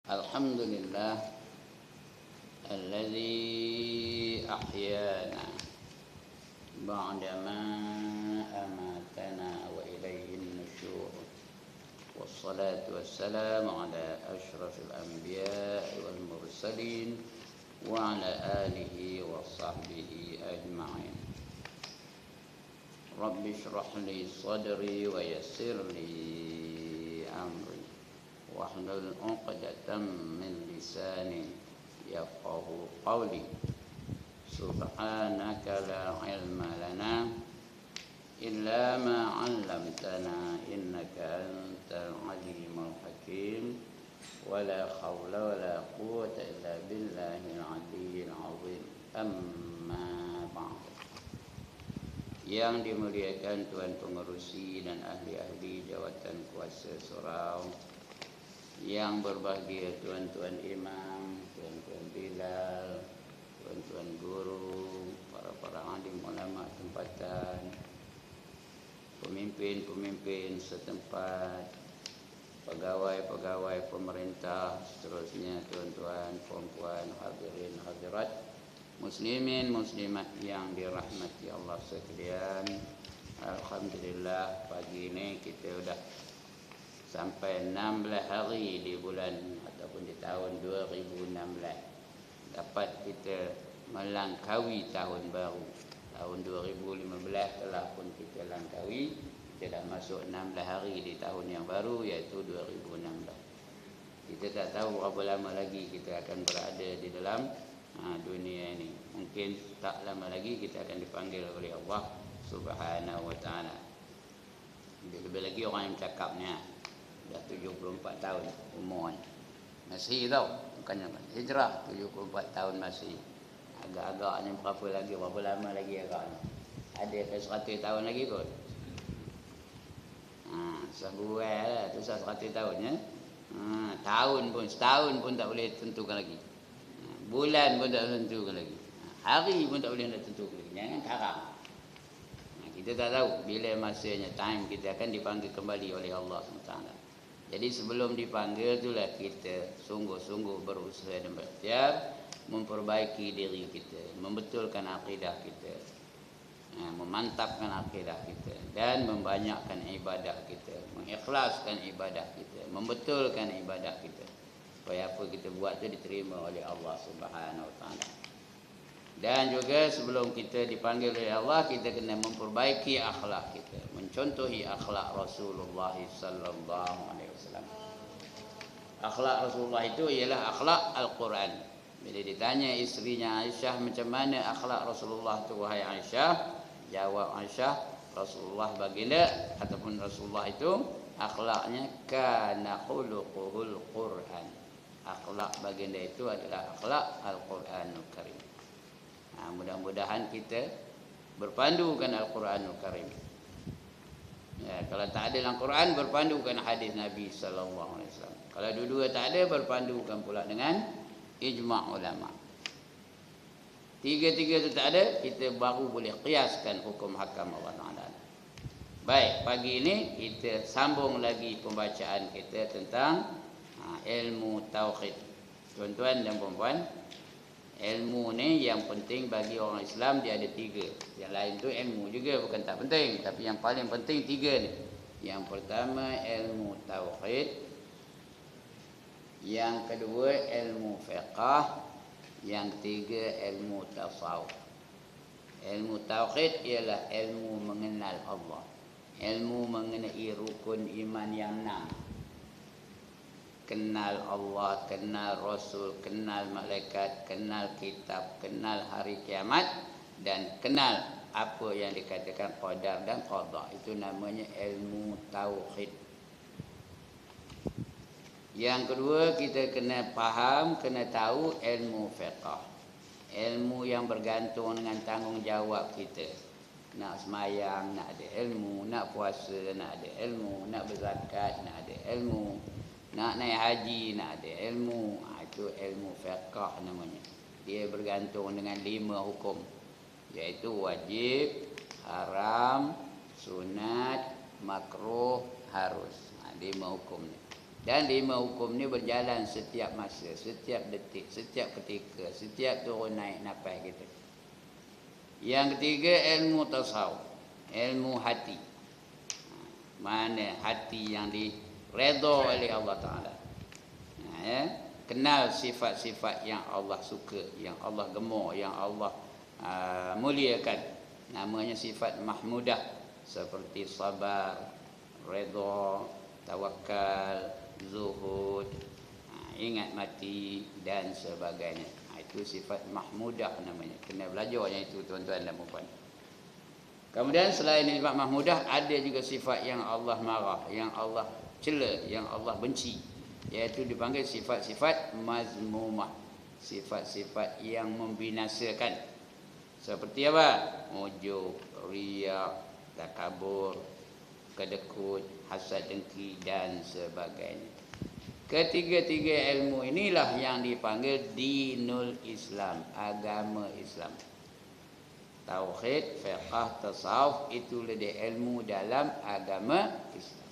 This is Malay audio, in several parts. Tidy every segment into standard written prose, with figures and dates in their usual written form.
Alhamdulillah alladzi ahyana ba'dama amatana wa ilayhin nusyur. Wassalatu wassalamu ala asyrafil anbiya'i wal mursalin wa ala alihi wa sahbihi ajma'in. Rabbi shrah li sadri wa yassir li amri wahlul 'uqdatam min lisani yafqahu qawli. Subhanaka la ilma lana illa ma 'allamtana innaka antal alimul hakim. Wala haula wala quwwata illa billahil aliyyil azim. Amma ba'd. Yang dimuliakan Tuan Pengerusi dan ahli-ahli jawatan kuasa surau, yang berbahagia tuan-tuan imam, tuan-tuan bilal, tuan-tuan guru, para alim ulama tempatan, pemimpin-pemimpin setempat, pegawai-pegawai pemerintah, seterusnya tuan-tuan, puan-puan, hadirin hadirat, muslimin muslimat yang dirahmati Allah sekalian. Alhamdulillah, pagi ini kita sudah sampai 16 hari di bulan ataupun di tahun 2016. Dapat kita melangkaui tahun baru. Tahun 2015 telah pun kita langkaui. Kita dah masuk 16 hari di tahun yang baru, iaitu 2016. Kita tak tahu berapa lama lagi kita akan berada di dalam dunia ini. Mungkin tak lama lagi kita akan dipanggil oleh Allah Subhanahu wa ta'ala. Lebih lagi orang yang cakapnya dah 74 tahun umur. Masih tau, bukannya hijrah 74 tahun masih. Agak-agaknya berapa lama lagi agaknya. Ada ke 100 tahun lagi kot. Sebuah lah tu 100 tahun ya. Setahun pun tak boleh tentukan lagi. Bulan pun tak boleh tentukan lagi. Hari pun tak boleh nak tentukan lagi. Jangan karang. Kita tak tahu bila masanya time kita akan dipanggil kembali oleh Allah SWT. Jadi sebelum dipanggil itulah kita sungguh-sungguh berusaha dan berikhtiar memperbaiki diri kita, membetulkan akidah kita, memantapkan akidah kita dan membanyakkan ibadah kita, mengikhlaskan ibadah kita, membetulkan ibadah kita supaya apa kita buat itu diterima oleh Allah Subhanahu wa taala. Dan juga sebelum kita dipanggil oleh Allah, kita kena memperbaiki akhlak kita, mencontohi akhlak Rasulullah sallallahu alaihi wasallam. Akhlak Rasulullah itu ialah akhlak Al-Quran. Bila ditanya isterinya Aisyah macam mana akhlak Rasulullah itu, wahai Aisyah, jawab Aisyah, Rasulullah baginda ataupun Rasulullah itu akhlaknya kana khuluquhul Quran. Akhlak baginda itu adalah akhlak Al-Quranul Karim. Mudah-mudahan kita berpandukan Al-Quranul Karim. Ya, kalau tak ada Al-Quran, berpandukan hadis Nabi sallallahu alaihi wasallam. Kalau dua-dua tak ada, berpandukan pula dengan ijma' ulama. Tiga-tiga itu tak ada, kita baru boleh qiyaskan hukum hakam Allah Taala. Baik, pagi ini kita sambung lagi pembacaan kita tentang ilmu tauhid. Tuan-tuan dan puan-puan, ilmu ni yang penting bagi orang Islam dia ada tiga. Yang lain tu ilmu juga, bukan tak penting, tapi yang paling penting tiga ni. Yang pertama ilmu tauhid, yang kedua ilmu fiqh, yang ketiga ilmu tasawuf. Ilmu tauhid ialah ilmu mengenal Allah, ilmu mengenai rukun iman yang 6. Kenal Allah, kenal Rasul, kenal malaikat, kenal kitab, kenal hari kiamat, dan kenal apa yang dikatakan qadar dan qada. Itu namanya ilmu tauhid. Yang kedua, kita kena faham, kena tahu ilmu fiqh. Ilmu yang bergantung dengan tanggungjawab kita. Nak semayang, nak ada ilmu. Nak puasa, nak ada ilmu. Nak berzakat, nak ada ilmu. Nak naik haji, nak ada ilmu. Itu ilmu fiqh namanya. Dia bergantung dengan 5 hukum, iaitu wajib, haram, sunat, makruh, harus. 5 hukum ni. Dan 5 hukum ni berjalan setiap masa, setiap detik, setiap ketika, setiap turun naik nafas kita. Yang ketiga, ilmu tasawuf, ilmu hati. Mana hati yang diredha oleh Allah Ta'ala. Kenal sifat-sifat yang Allah suka, yang Allah gemar, yang Allah muliakan. Namanya sifat mahmudah, seperti sabar, redha, tawakal, zuhud, ingat mati dan sebagainya. Itu sifat mahmudah namanya. Kena belajar yang itu tuan-tuan dan puan-puan. Kemudian selain sifat mahmudah, ada juga sifat yang Allah marah, yang Allah cela, yang Allah benci, iaitu dipanggil sifat-sifat mazmumah, sifat-sifat yang membinasakan. Seperti apa? Ujub, riya, takabur, kedekut, hasad dengki dan sebagainya. Ketiga-tiga ilmu inilah yang dipanggil dinul Islam, agama Islam. Tauhid, fiqh, tasawuf, itulah dia ilmu dalam agama Islam.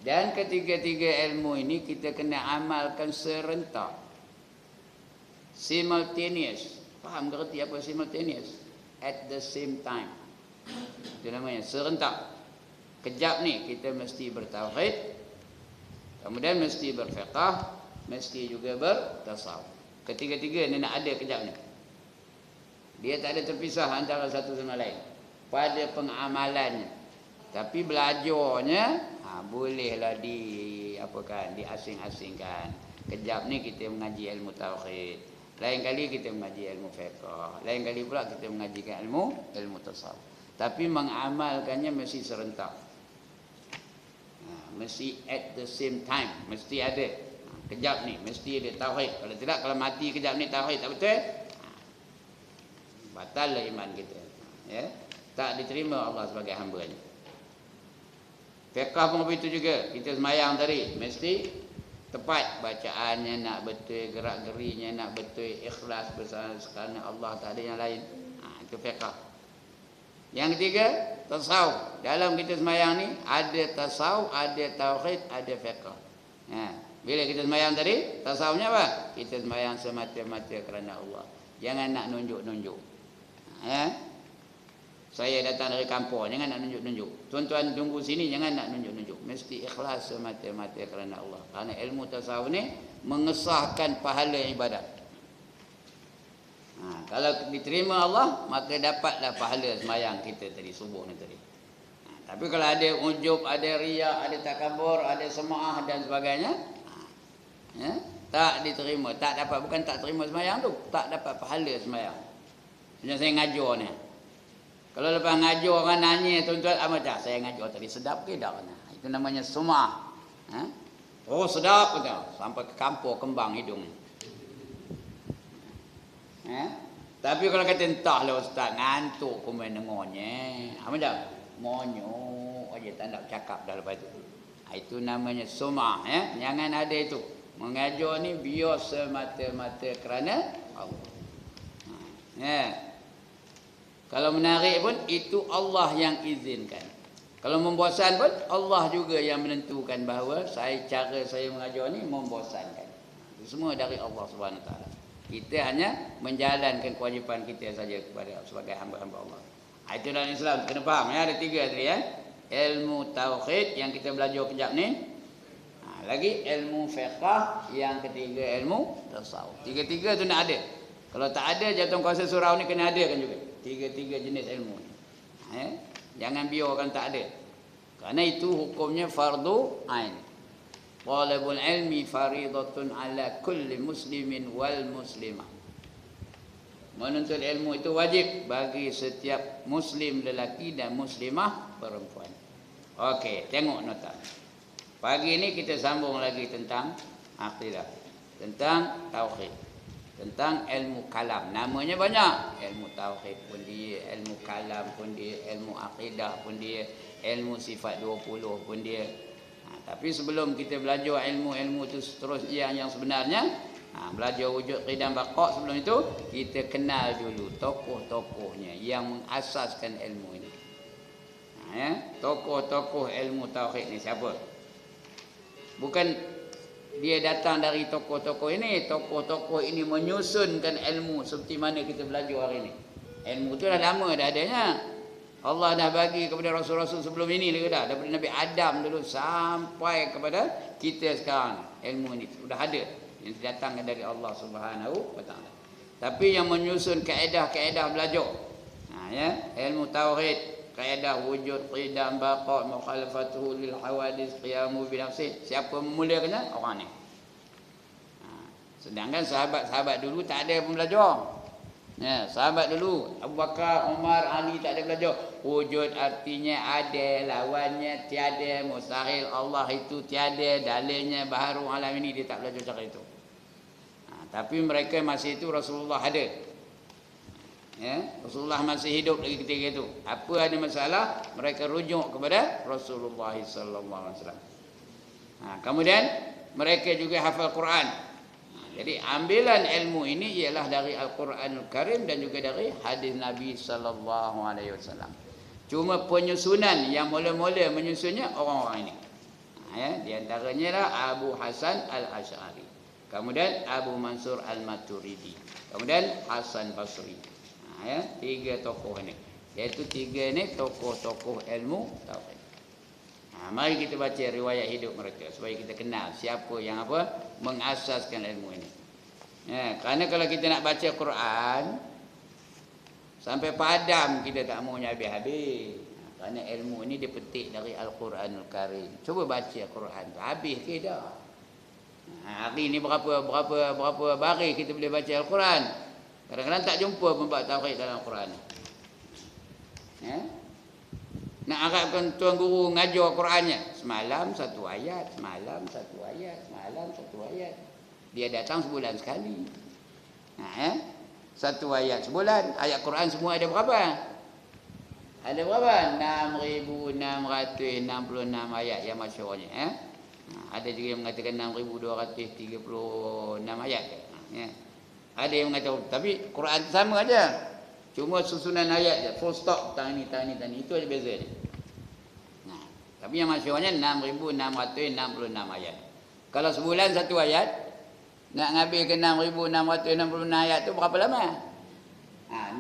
Dan ketiga-tiga ilmu ini kita kena amalkan serentak, simultaneous. Faham ke erti apa simultaneous? At the same time. Itu namanya serentak. Kejap ni kita mesti bertauhid, kemudian mesti berfiqh, mesti juga bertasawuf. Ketiga-tiga ni nak ada kejap ni. Dia tak ada terpisah antara satu sama lain pada pengamalannya. Tapi belajarnya bolehlah diasing-asingkan. Kejap ni kita mengaji ilmu tauhid, lain kali kita mengaji ilmu fiqh, lain kali pula kita mengajikan ilmu tasawuf. Tapi mengamalkannya mesti serentak. Mesti at the same time, mesti ada. Kejap ni mesti ada tauhid. Kalau tidak, kalau mati kejap ni tauhid tak betul, batallah iman kita. Ya, tak diterima Allah sebagai hamba-Nya. Fiqh pun begitu juga. Kita sembahyang tadi mesti tepat bacaannya, nak betul, gerak-gerinya nak betul, ikhlas bersama kerana Allah, tak ada yang lain. Itu fiqh. Yang ketiga, tasawuf. Dalam kita sembahyang ni ada tasawuf, ada tauhid, ada fiqh. Bila kita sembahyang tadi, tasawufnya apa? Kita sembahyang semata-mata kerana Allah. Jangan nak nunjuk-nunjuk. Saya datang dari kampung, jangan nak nunjuk-nunjuk. Tuan-tuan tunggu sini, jangan nak nunjuk-nunjuk. Mesti ikhlas semata-mata kerana Allah. Kerana ilmu tasawuf ni mengesahkan pahala ibadat. Kalau diterima Allah, maka dapatlah pahala sembahyang kita tadi, subuh ni tadi. Tapi kalau ada ujub, ada riya, ada takabur, ada semaah dan sebagainya, tak diterima, tak dapat. Bukan tak terima sembahyang tu, tak dapat pahala sembahyang. Macam saya ngajar ni. Kalau lepas ngajar orang nanya, tuan-tuan, macam saya ngajar tadi sedap ke tak? Itu namanya semaah. Oh sedap betul. Sampai ke kampung kembang hidung. Tapi kalau kata entahlah ustaz, ngantuk aku main dengarnya. Macam monyok aja, tak nak cakap dah lepas tu. Itu namanya sum'ah, Jangan ada itu. Mengajar ni biar semata-mata kerana Allah. Kalau menarik pun itu Allah yang izinkan. Kalau membosan pun Allah juga yang menentukan bahawa cara saya mengajar ni membosankan. Itu semua dari Allah Subhanahu Wa Taala. Kita hanya menjalankan kewajipan kita saja kepada sebagai hamba-hamba Allah. Itu dalam Islam. Kena faham ya, ada 3 tadi Ilmu tauhid yang kita belajar kejap ni. Lagi ilmu fiqh, yang ketiga ilmu tasawuf. 3-3 tu nak ada. Kalau tak ada, jatuh kuasa surau ni kena adakan juga. 3 jenis ilmu ni. Jangan biarkan tak ada. Kerana itu hukumnya fardu ain. Talabul ilmi faridatun ala kulli muslimin wal muslimah. Menuntut ilmu itu wajib bagi setiap muslim lelaki dan muslimah perempuan. Okey, tengok nota. Pagi ini kita sambung lagi tentang akidah, tentang tauhid, tentang ilmu kalam. Namanya banyak. Ilmu tauhid pun dia, ilmu kalam pun dia, ilmu akidah pun dia, ilmu sifat 20 pun dia. Tapi sebelum kita belajar ilmu-ilmu itu terus yang sebenarnya, belajar wujud qidam baqa, sebelum itu kita kenal dulu tokoh-tokohnya yang mengasaskan ilmu ini. Tokoh-tokoh ilmu tauhid ni siapa? Bukan dia datang dari tokoh-tokoh ini. Tokoh-tokoh ini menyusunkan ilmu seperti mana kita belajar hari ini. Ilmu tu dah lama dah adanya. Allah dah bagi kepada rasul-rasul sebelum ini dah. Daripada Nabi Adam dulu sampai kepada kita sekarang. Ilmu ini sudah ada yang didatangkan dari Allah Subhanahu wa taala. Tapi yang menyusun kaedah-kaedah belajar. Ya, ilmu tauhid, kaedah wujud, qidam, baqa, mukhalafatuhu lil hawadis, qiyamu bi nafsi. Siapa memulakannya? Orang ni. Sedangkan sahabat-sahabat dulu tak ada pun belajar. Ya, sahabat dulu Abu Bakar, Umar, Ali tak ada belajar. Wujud artinya ada, lawannya tiada, mustahil, Allah itu tiada, dalilnya baharu alam ini, dia tak belajar cara itu. Tapi mereka masih itu Rasulullah ada. Ya, Rasulullah masih hidup lagi ketika itu. Apa ada masalah, mereka rujuk kepada Rasulullah sallallahu alaihi wasallam. Kemudian mereka juga hafal Quran. Jadi ambilan ilmu ini ialah dari Al-Quranul Karim dan juga dari hadis Nabi sallallahu alaihi wasallam. Cuma penyusunan yang mula-mula menyusunnya orang-orang ini. Ya, di antaranya lah Abu Hasan Al-Asy'ari. Kemudian Abu Mansur Al-Maturidi. Kemudian Hasan Basri. Ya, tiga tokoh ini. Iaitu tiga ni tokoh-tokoh ilmu tauhid. Mari kita baca riwayat hidup mereka supaya kita kenal siapa yang mengasaskan ilmu ini. Ya, kerana kalau kita nak baca Quran sampai padam kita tak mau habis-habis. Kerana ilmu ini dipetik dari Al-Quranul Karim. Cuba baca Quran tu habis ke dah. Hari ni berapa baris kita boleh baca Al-Quran. Kadang-kadang tak jumpa pembab tauhid dalam Quran. Ya. Nak harapkan tuan guru ngajar Qurannya. Semalam satu ayat, semalam satu ayat, semalam satu ayat. Dia datang sebulan sekali. Satu ayat sebulan. Ayat Quran semua ada berapa? Ada berapa? 6,666 ayat yang masyhurnya. Ada juga yang mengatakan 6,236 ayat. Ada yang mengatakan, tapi Quran sama aja. Cuma susunan ayat je, full stop, tang ni. Itu aja beza dia. Tapi yang masyhurnya 6,666 ayat. Kalau sebulan satu ayat, nak ngambil ke 6,666 ayat tu berapa lama?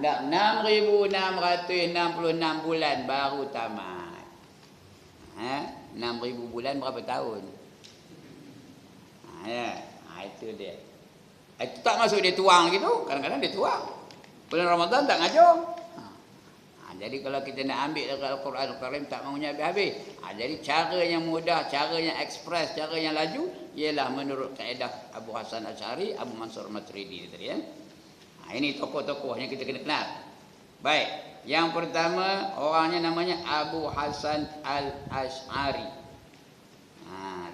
Nak 6,666 bulan baru tamat. 6,000 bulan berapa tahun? Itu dia. Itu tak masuk dia tuang gitu, kadang-kadang dia tuang. Bulan Ramadan tak ngajar. Jadi kalau kita nak ambil dari Al-Quran Al-Karim tak mahunya habis-habis. Jadi cara yang mudah, cara yang ekspres, cara yang laju ialah menurut kaedah Abu Hasan Asy'ari, Abu Mansur Maturidi tadi ya. Ini tokoh-tokoh yang kita kena kenal. Baik, yang pertama orangnya namanya Abu Hasan Al-Asy'ari.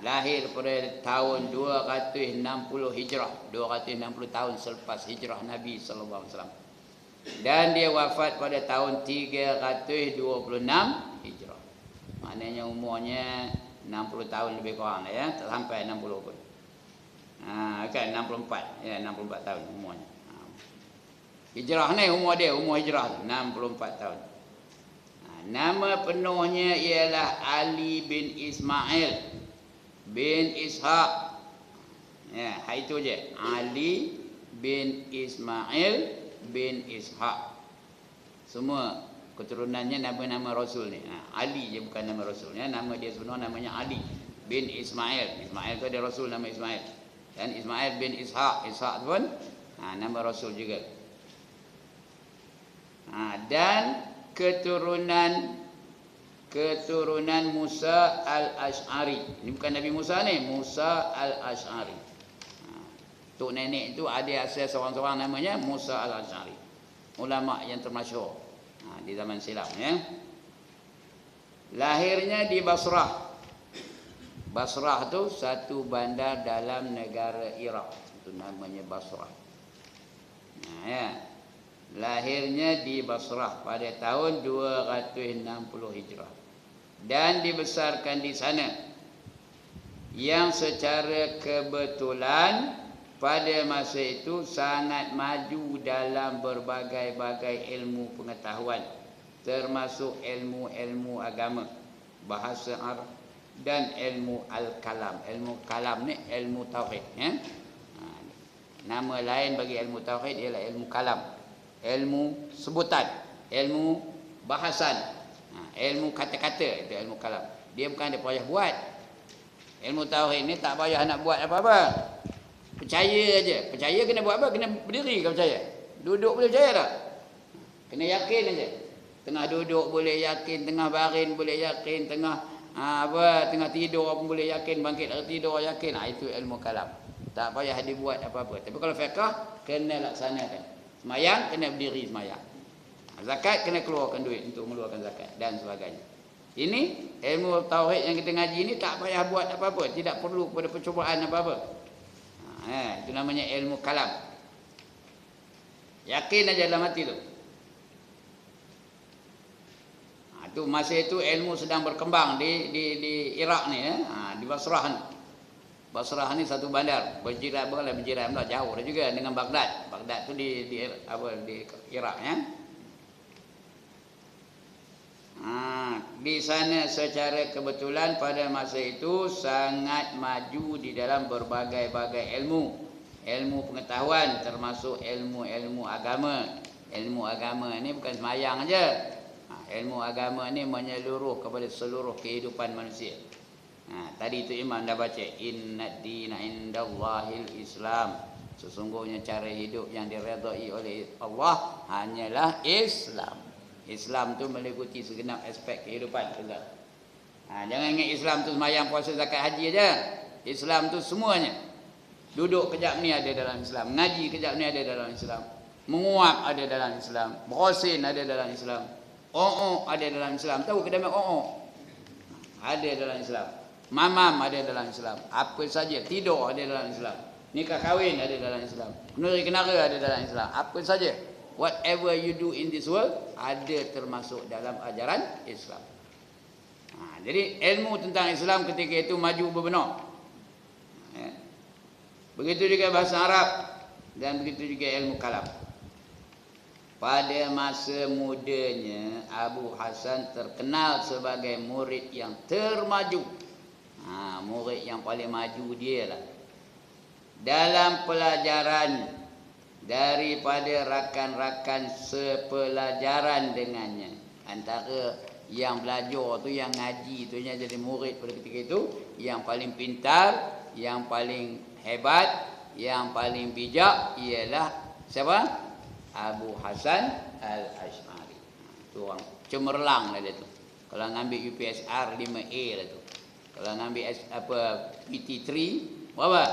Lahir pada tahun 260 Hijrah, 260 tahun selepas hijrah Nabi sallallahu alaihi wasallam. Dan dia wafat pada tahun 326 Hijrah. Maknanya umurnya 60 tahun lebih kurang ya, tak sampai 60 pun. Kan 64, ya 64 tahun umurnya. Hijrah ni umur dia, umur hijrah tu 64 tahun. Nama penuhnya ialah Ali bin Ismail bin Ishaq. Ya, itu je. Ali bin Ismail bin Ishaq. Semua keturunannya nama-nama Rasul ni. Ali je bukan nama Rasul ya. Nama dia sebenar namanya Ali bin Ismail. Ismail tu ada Rasul nama Ismail. Dan Ismail bin Ishaq. Ishaq pun nama Rasul juga. Dan keturunan Musa Al-Asy'ari. Ini bukan Nabi Musa ni, Musa Al-Asy'ari. Tok nenek itu ada asal seorang-seorang namanya Musa Al-Asy'ari. Ulama yang termasyhur di zaman silam ya. Lahirnya di Basrah. Basrah tu satu bandar dalam negara Iraq. Itu namanya Basrah. Ya. Lahirnya di Basrah pada tahun 260 Hijrah. Dan dibesarkan di sana. Yang secara kebetulan pada masa itu sangat maju dalam berbagai-bagai ilmu pengetahuan, termasuk ilmu-ilmu agama, bahasa Arab, dan ilmu al-kalam. Ilmu kalam ni ilmu tauhid, ya. Nama lain bagi ilmu tauhid ialah ilmu kalam. Ilmu sebutan, ilmu bahasan, ilmu kata-kata, itu ilmu kalam. Dia bukan dia payah buat. Ilmu tauhid ni tak payah nak buat apa-apa. Percaya aja. Percaya kena buat apa? Kena berdiri kau percaya. Duduk boleh percaya tak? Kena yakin aja. Tengah duduk boleh yakin, tengah baring boleh yakin, tengah tengah tidur pun boleh yakin, bangkit dari tidur yakin. Itu ilmu kalam. Tak payah dibuat apa-apa. Tapi kalau fiqh kena laksanakan. Semayang kena berdiri semayang. Zakat kena keluarkan duit untuk mengeluarkan zakat dan sebagainya. Ini ilmu tauhid yang kita ngaji ni tak payah buat apa-apa, tidak perlu kepada percubaan apa-apa. Itu namanya ilmu kalam. Yakin aja dalam hati tu. Itu masa itu ilmu sedang berkembang di Iraq ni, di Basrah ni. Basrah ni satu bandar, berjiran jauh dah juga dengan Baghdad. Baghdad tu di Iraq, ya. Di sana secara kebetulan pada masa itu sangat maju di dalam berbagai-bagai ilmu pengetahuan, termasuk ilmu agama. Ilmu agama ni bukan semayang aja. Ilmu agama ni menyeluruh kepada seluruh kehidupan manusia. Tadi itu Imam dah baca, inna dina indallahil Islam. Sesungguhnya cara hidup yang diredai oleh Allah hanyalah Islam. Islam tu meliputi segenap aspek kehidupan. Jangan ingat Islam tu sembahyang, puasa, zakat, haji aja. Islam tu semuanya. Duduk kejap ni ada dalam Islam, ngaji kejap ni ada dalam Islam, menguap ada dalam Islam, berosin ada dalam Islam, ada dalam Islam. Tahu kedai ada dalam Islam, mamam ada dalam Islam, apa saja, tidur ada dalam Islam, nikah kahwin ada dalam Islam, kenuri kenara ada dalam Islam, apa saja, whatever you do in this world ada termasuk dalam ajaran Islam. Jadi ilmu tentang Islam ketika itu maju berbenar. Begitu juga bahasa Arab dan begitu juga ilmu kalam. Pada masa mudanya Abu Hasan terkenal sebagai murid yang termaju. Murid yang paling maju dia lah dalam pelajaran daripada rakan-rakan sepelajaran dengannya. Antara yang belajar tu, yang ngaji tu, yang jadi murid pada ketika itu, yang paling pintar, yang paling hebat, yang paling bijak ialah siapa? Abu Hasan Al-Asy'ari. Tu orang cemerlang lah dia tu. Kalau ngambil UPSR 5A lah tu. Kalau ngambil PT3 berapa?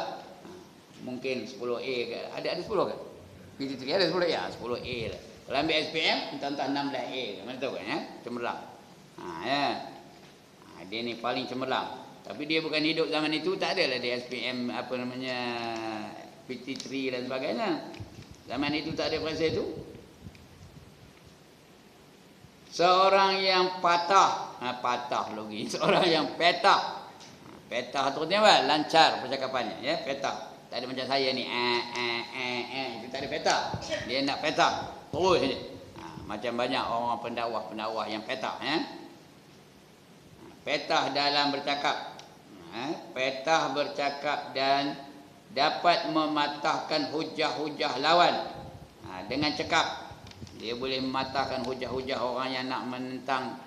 Mungkin 10A ke? Ada 10 ke? PT3 ada 10 ya, 10A lah. Kalau ambil SPM entah 16A ke? Mana tahu kan, ya? Cemerlang. Ya. Dia ni paling cemerlang. Tapi dia bukan hidup zaman itu, tak ada lah dia SPM PT3 dan sebagainya. Zaman itu tak ada perasa itu. Seorang yang patah lagi. Seorang yang petah. Petah tu apa? Lancar percakapannya, ya, petah. Tak ada macam saya ni itu tak ada petah. Dia nak petah terus saja. Macam banyak orang pendakwah yang petah, ya. Petah dalam bercakap. Petah bercakap dan dapat mematahkan hujah-hujah lawan. Dengan cekap dia boleh mematahkan hujah-hujah orang yang nak menentang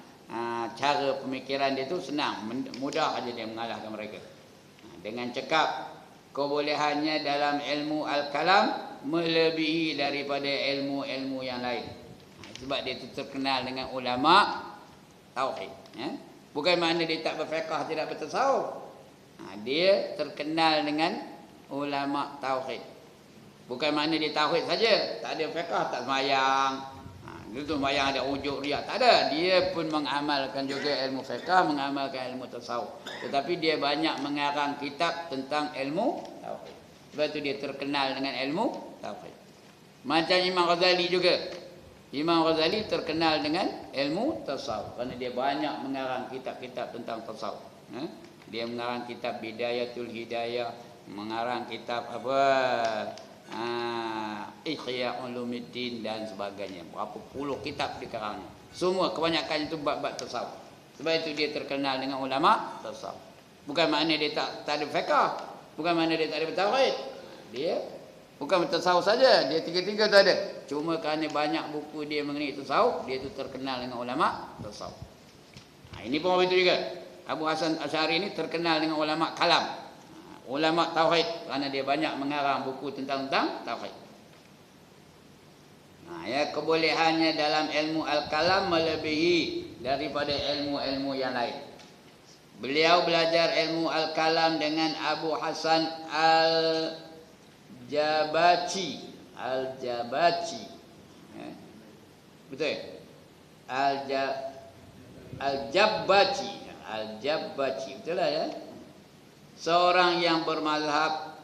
cara pemikiran dia tu. Senang, mudah aja dia mengalahkan mereka. Dengan cekap. Kebolehannya dalam ilmu al-kalam melebihi daripada ilmu-ilmu yang lain. Sebab dia tu terkenal dengan ulama tauhid, ya. Bukan makna dia tak berfiqh, tidak bertasawuf. Dia terkenal dengan ulama tauhid. Bukan makna dia tauhid saja, tak ada fiqh, tak sembahyang. Dia tu sembahyang ada ujuk riak, tak ada. Dia pun mengamalkan juga ilmu fiqh, mengamalkan ilmu tasawuf. Tetapi dia banyak mengarang kitab tentang ilmu tauhid. Sebab itu dia terkenal dengan ilmu tauhid. Macam Imam Ghazali juga. Imam Ghazali terkenal dengan ilmu tasawuf kerana dia banyak mengarang kitab-kitab tentang tasawuf. Dia mengarang kitab Bidayatul Hidayah, mengarang kitab Ihya Ulumuddin dan sebagainya. Berapa puluh kitab dikarangnya. Semua kebanyakan itu bab-bab tasawuf. Sebab itu dia terkenal dengan ulama tasawuf. Bukan makna dia tak ada fiqh, bukan makna dia tak ada tauhid. Dia bukan tasawuf saja, dia tiga-tiga tu ada. Cuma kerana banyak buku dia mengenai tasawuf, dia tu terkenal dengan ulama tasawuf. Ini pun begitu juga. Abu Hasan Asy'ari ini terkenal dengan ulama kalam, ulama tauhid, kerana dia banyak mengarang buku tentang tauhid. Ya, kebolehannya dalam ilmu al-kalam melebihi daripada ilmu-ilmu yang lain. Beliau belajar ilmu al-kalam dengan Abu Hasan Al-Jabaci. Betul? Al-Jabaci. Betul lah ya. Seorang yang bermazhab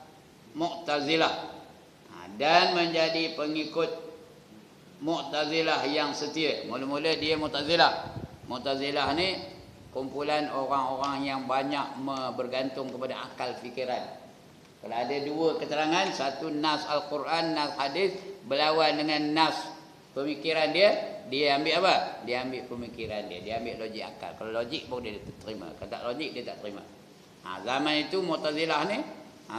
Mu'tazilah dan menjadi pengikut Mu'tazilah yang setia. Mula-mula dia Mu'tazilah. Mu'tazilah ni kumpulan orang-orang yang banyak bergantung kepada akal fikiran. Kalau ada dua keterangan, satu nas Al-Quran, nas hadis, berlawan dengan nas pemikiran dia, dia ambil apa? Dia ambil pemikiran dia, dia ambil logik akal. Kalau logik pun dia terima, kalau tak logik dia tak terima. Zaman itu Mu'tazilah ni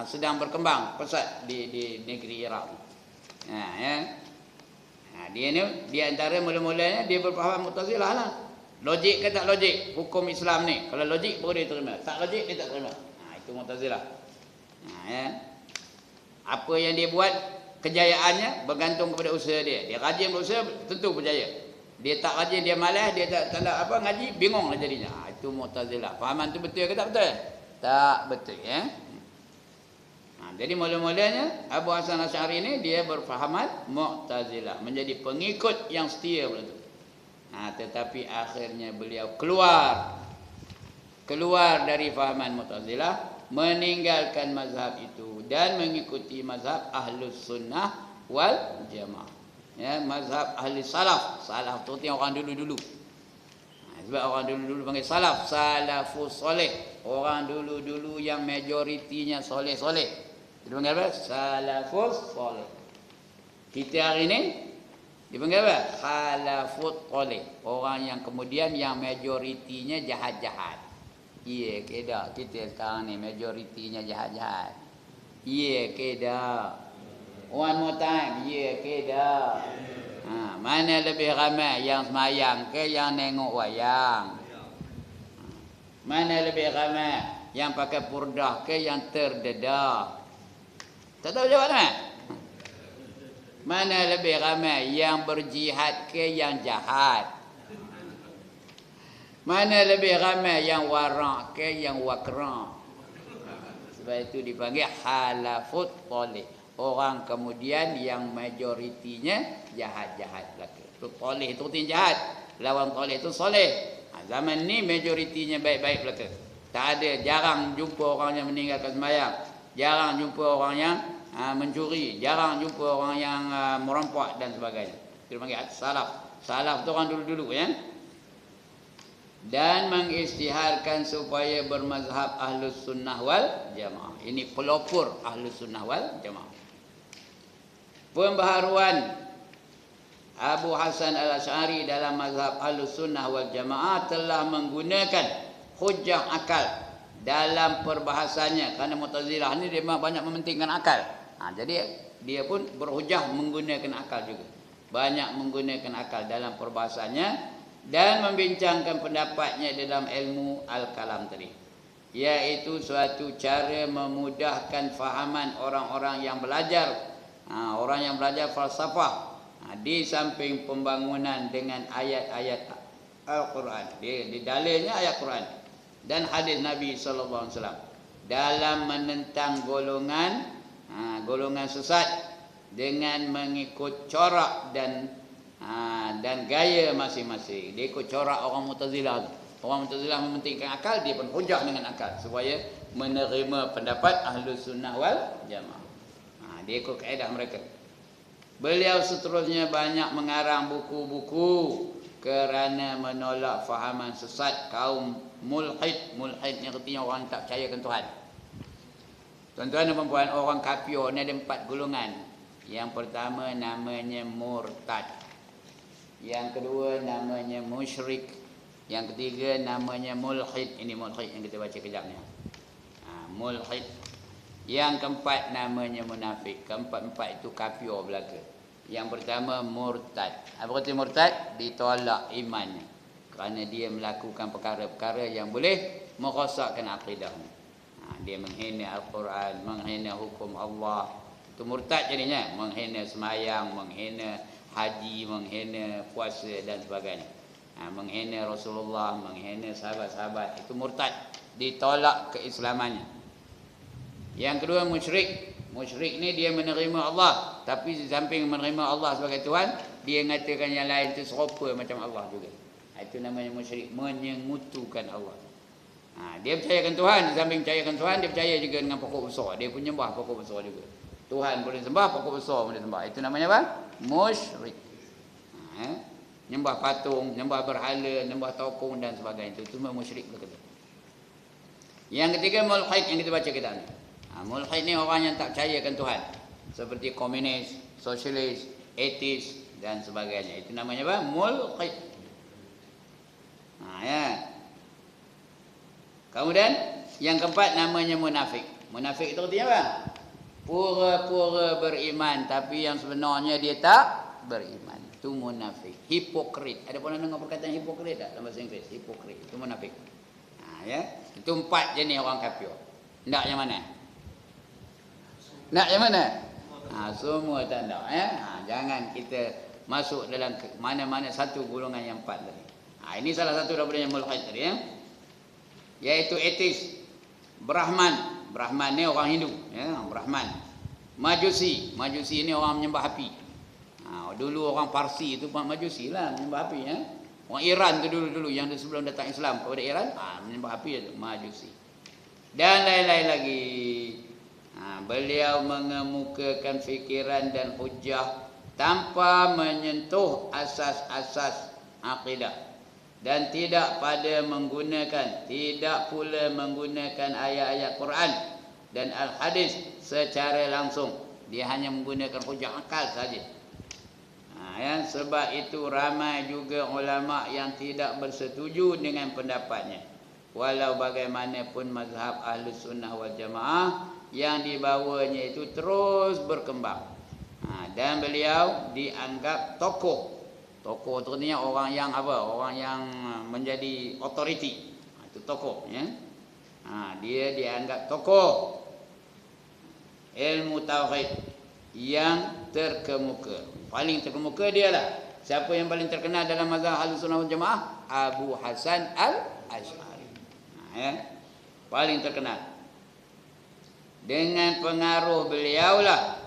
sedang berkembang pesat di negeri Iraq. Dia ni di antara mula-mulanya dia berfaham Mu'tazilah lah. Logik ke tak logik hukum Islam ni? Kalau logik baru dia terima, tak logik dia tak terima. Itu Mu'tazilah. Apa yang dia buat, kejayaannya bergantung kepada usaha dia. Dia rajin berusaha, tentu berjaya. Dia tak rajin, dia malas, dia tak apa ngaji, bingung lah jadinya. Itu Mu'tazilah. Fahaman tu betul ke tak betul? Tak betul ya. Jadi mula-mulanya Abu Hasan Asy'ari ini dia berfahaman Mu'tazilah, menjadi pengikut yang setia pula tu. Tetapi akhirnya beliau keluar dari fahaman Mu'tazilah, meninggalkan mazhab itu dan mengikuti mazhab Ahlus Sunnah wal Jamaah. Ya, mazhab ahli salaf. Salaf tu orang dulu-dulu. Sebab orang dulu-dulu panggil salaf, salafus soleh. Orang dulu-dulu yang majoritinya soleh-soleh. Dipanggil apa? Salafus soleh. Kita hari ini dipanggil apa? Khalafut soleh. Orang yang kemudian yang majoritinya jahat-jahat. Iya ke dak? Kita sekarang ni majoritinya jahat-jahat. Iya ke dak? One more time. Iya ke dak? Mana lebih ramai yang semayang ke yang nengok wayang? Mana lebih ramai yang pakai purdah ke yang terdedah? Tak tahu jawab tak? Mana lebih ramai yang berjihad ke yang jahat? Mana lebih ramai yang warak ke yang wakra? Sebab itu dipanggil halafut toleh. Orang kemudian yang majoritinya jahat-jahat belaka. Itu toleh itu artinya jahat. Lawan toleh itu soleh. Zaman ni majoritinya baik-baik belaka. Tak ada, jarang jumpa orang yang meninggalkan sembahyang. Jarang jumpa orang yang mencuri, jarang jumpa orang yang merampak dan sebagainya. Itu dipanggil salaf. Salaf tu orang dulu-dulu ya. Dan mengisytiharkan supaya bermazhab Ahlus Sunnah wal Jamaah. Ini pelopor Ahlus Sunnah wal Jamaah. Pembaharuan Abu Hasan Al-Asy'ari dalam mazhab Ahlus Sunnah wal Jamaah telah menggunakan hujjah akal dalam perbahasannya. Kerana Mu'tazilah ni dia banyak mementingkan akal. Jadi dia pun berhujah menggunakan akal juga. Banyak menggunakan akal dalam perbahasannya dan membincangkan pendapatnya dalam ilmu al-kalam tadi. Iaitu suatu cara memudahkan fahaman orang-orang yang belajar. Orang yang belajar falsafah. Di samping pembangunan dengan ayat-ayat Al-Quran. Di dalilnya ayat Quran dan hadis Nabi SAW dalam menentang golongan sesat dengan mengikut corak dan gaya masing-masing. Dia ikut corak orang Mu'tazilah tu. Orang Mu'tazilah mementingkan akal, dia pun hujah dengan akal supaya menerima pendapat Ahlus Sunnah wal Jamaah. Dia ikut kaedah mereka. Beliau seterusnya banyak mengarang buku-buku kerana menolak fahaman sesat kaum mulhid. Mulhid ni artinya orang tak percayakan Tuhan. Tuan-tuan dan puan-puan, orang kafir ni ada 4 golongan. Yang pertama namanya murtad. Yang kedua namanya musyrik. Yang ketiga namanya mulhid. Ini mulhid yang kita baca kejap ni. mulhid. Yang keempat namanya munafik. Keempat-empat itu kafir belaka. Yang pertama murtad. Apa kata murtad? Ditolak imannya. Kerana dia melakukan perkara-perkara yang boleh merosakkan akidahnya. Dia menghina Al-Quran, menghina hukum Allah. Itu murtad jadinya. Menghina semayang, menghina haji, menghina puasa dan sebagainya. Menghina Rasulullah, menghina sahabat-sahabat. Itu murtad. Ditolak keislamannya. Yang kedua musyrik. Musyrik ni dia menerima Allah, tapi di samping menerima Allah sebagai Tuhan, dia mengatakan yang lain itu serupa macam Allah juga. Itu namanya musyrik, menyengutukan Allah. Dia percayakan Tuhan, di samping percayakan Tuhan, dia percaya juga dengan pokok besar. Dia pun nyembah pokok besar juga. Tuhan boleh sembah, pokok besar boleh sembah. Itu namanya apa? Musyrik. Nyembah patung, nyembah berhala, nyembah tokong dan sebagainya. Itu semua musyrik berkata. Yang ketiga mulhid yang kita baca kita ni. Mulhid ni orang yang tak percayakan Tuhan. Seperti komunis, sosialis, etis dan sebagainya. Itu namanya apa? Mulhid. Ya. Kemudian yang keempat namanya munafik. Munafik itu artinya apa? Pura-pura beriman tapi yang sebenarnya dia tak beriman. Itu munafik. Hipokrit. Ada pernah dengar perkataan hipokrit tak dalam bahasa Inggeris? Hipokrit. Itu munafik. Ya. Itu empat jenis orang kafir. Nak yang mana? Nak yang mana? Semua tak nak. Jangan kita masuk dalam mana-mana satu golongan yang empat tadi. Ini salah satu daripada yang mulhid tadi ya. Yaitu etis. Brahman. Brahman ni orang Hindu, ya, Brahman. Majusi. Majusi ni orang menyembah api. Dulu orang Parsi itu Majusi lah, menyembah api ya. Orang Iran tu dulu yang sebelum datang Islam kepada Iran, menyembah api itu Majusi. Dan lain-lain lagi. Beliau mengemukakan fikiran dan hujah tanpa menyentuh asas-asas akidah dan tidak pula menggunakan ayat-ayat Quran dan al-hadis secara langsung. Dia hanya menggunakan hujah akal saja. Sebab itu ramai juga ulama yang tidak bersetuju dengan pendapatnya. Walau bagaimanapun mazhab Ahlus Sunnah wal Jamaah yang dibawanya itu terus berkembang. Dan beliau dianggap tokoh. Tokoh itu artinya orang yang apa? Orang yang menjadi authority. Itu tokoh ya. Dia dianggap tokoh ilmu tauhid yang terkemuka. Paling terkemuka dialah. Siapa yang paling terkenal dalam mazhab Ahlus Sunnah wal Jamaah? Abu Hasan Al-Asy'ari. Paling terkenal. Dengan pengaruh beliaulah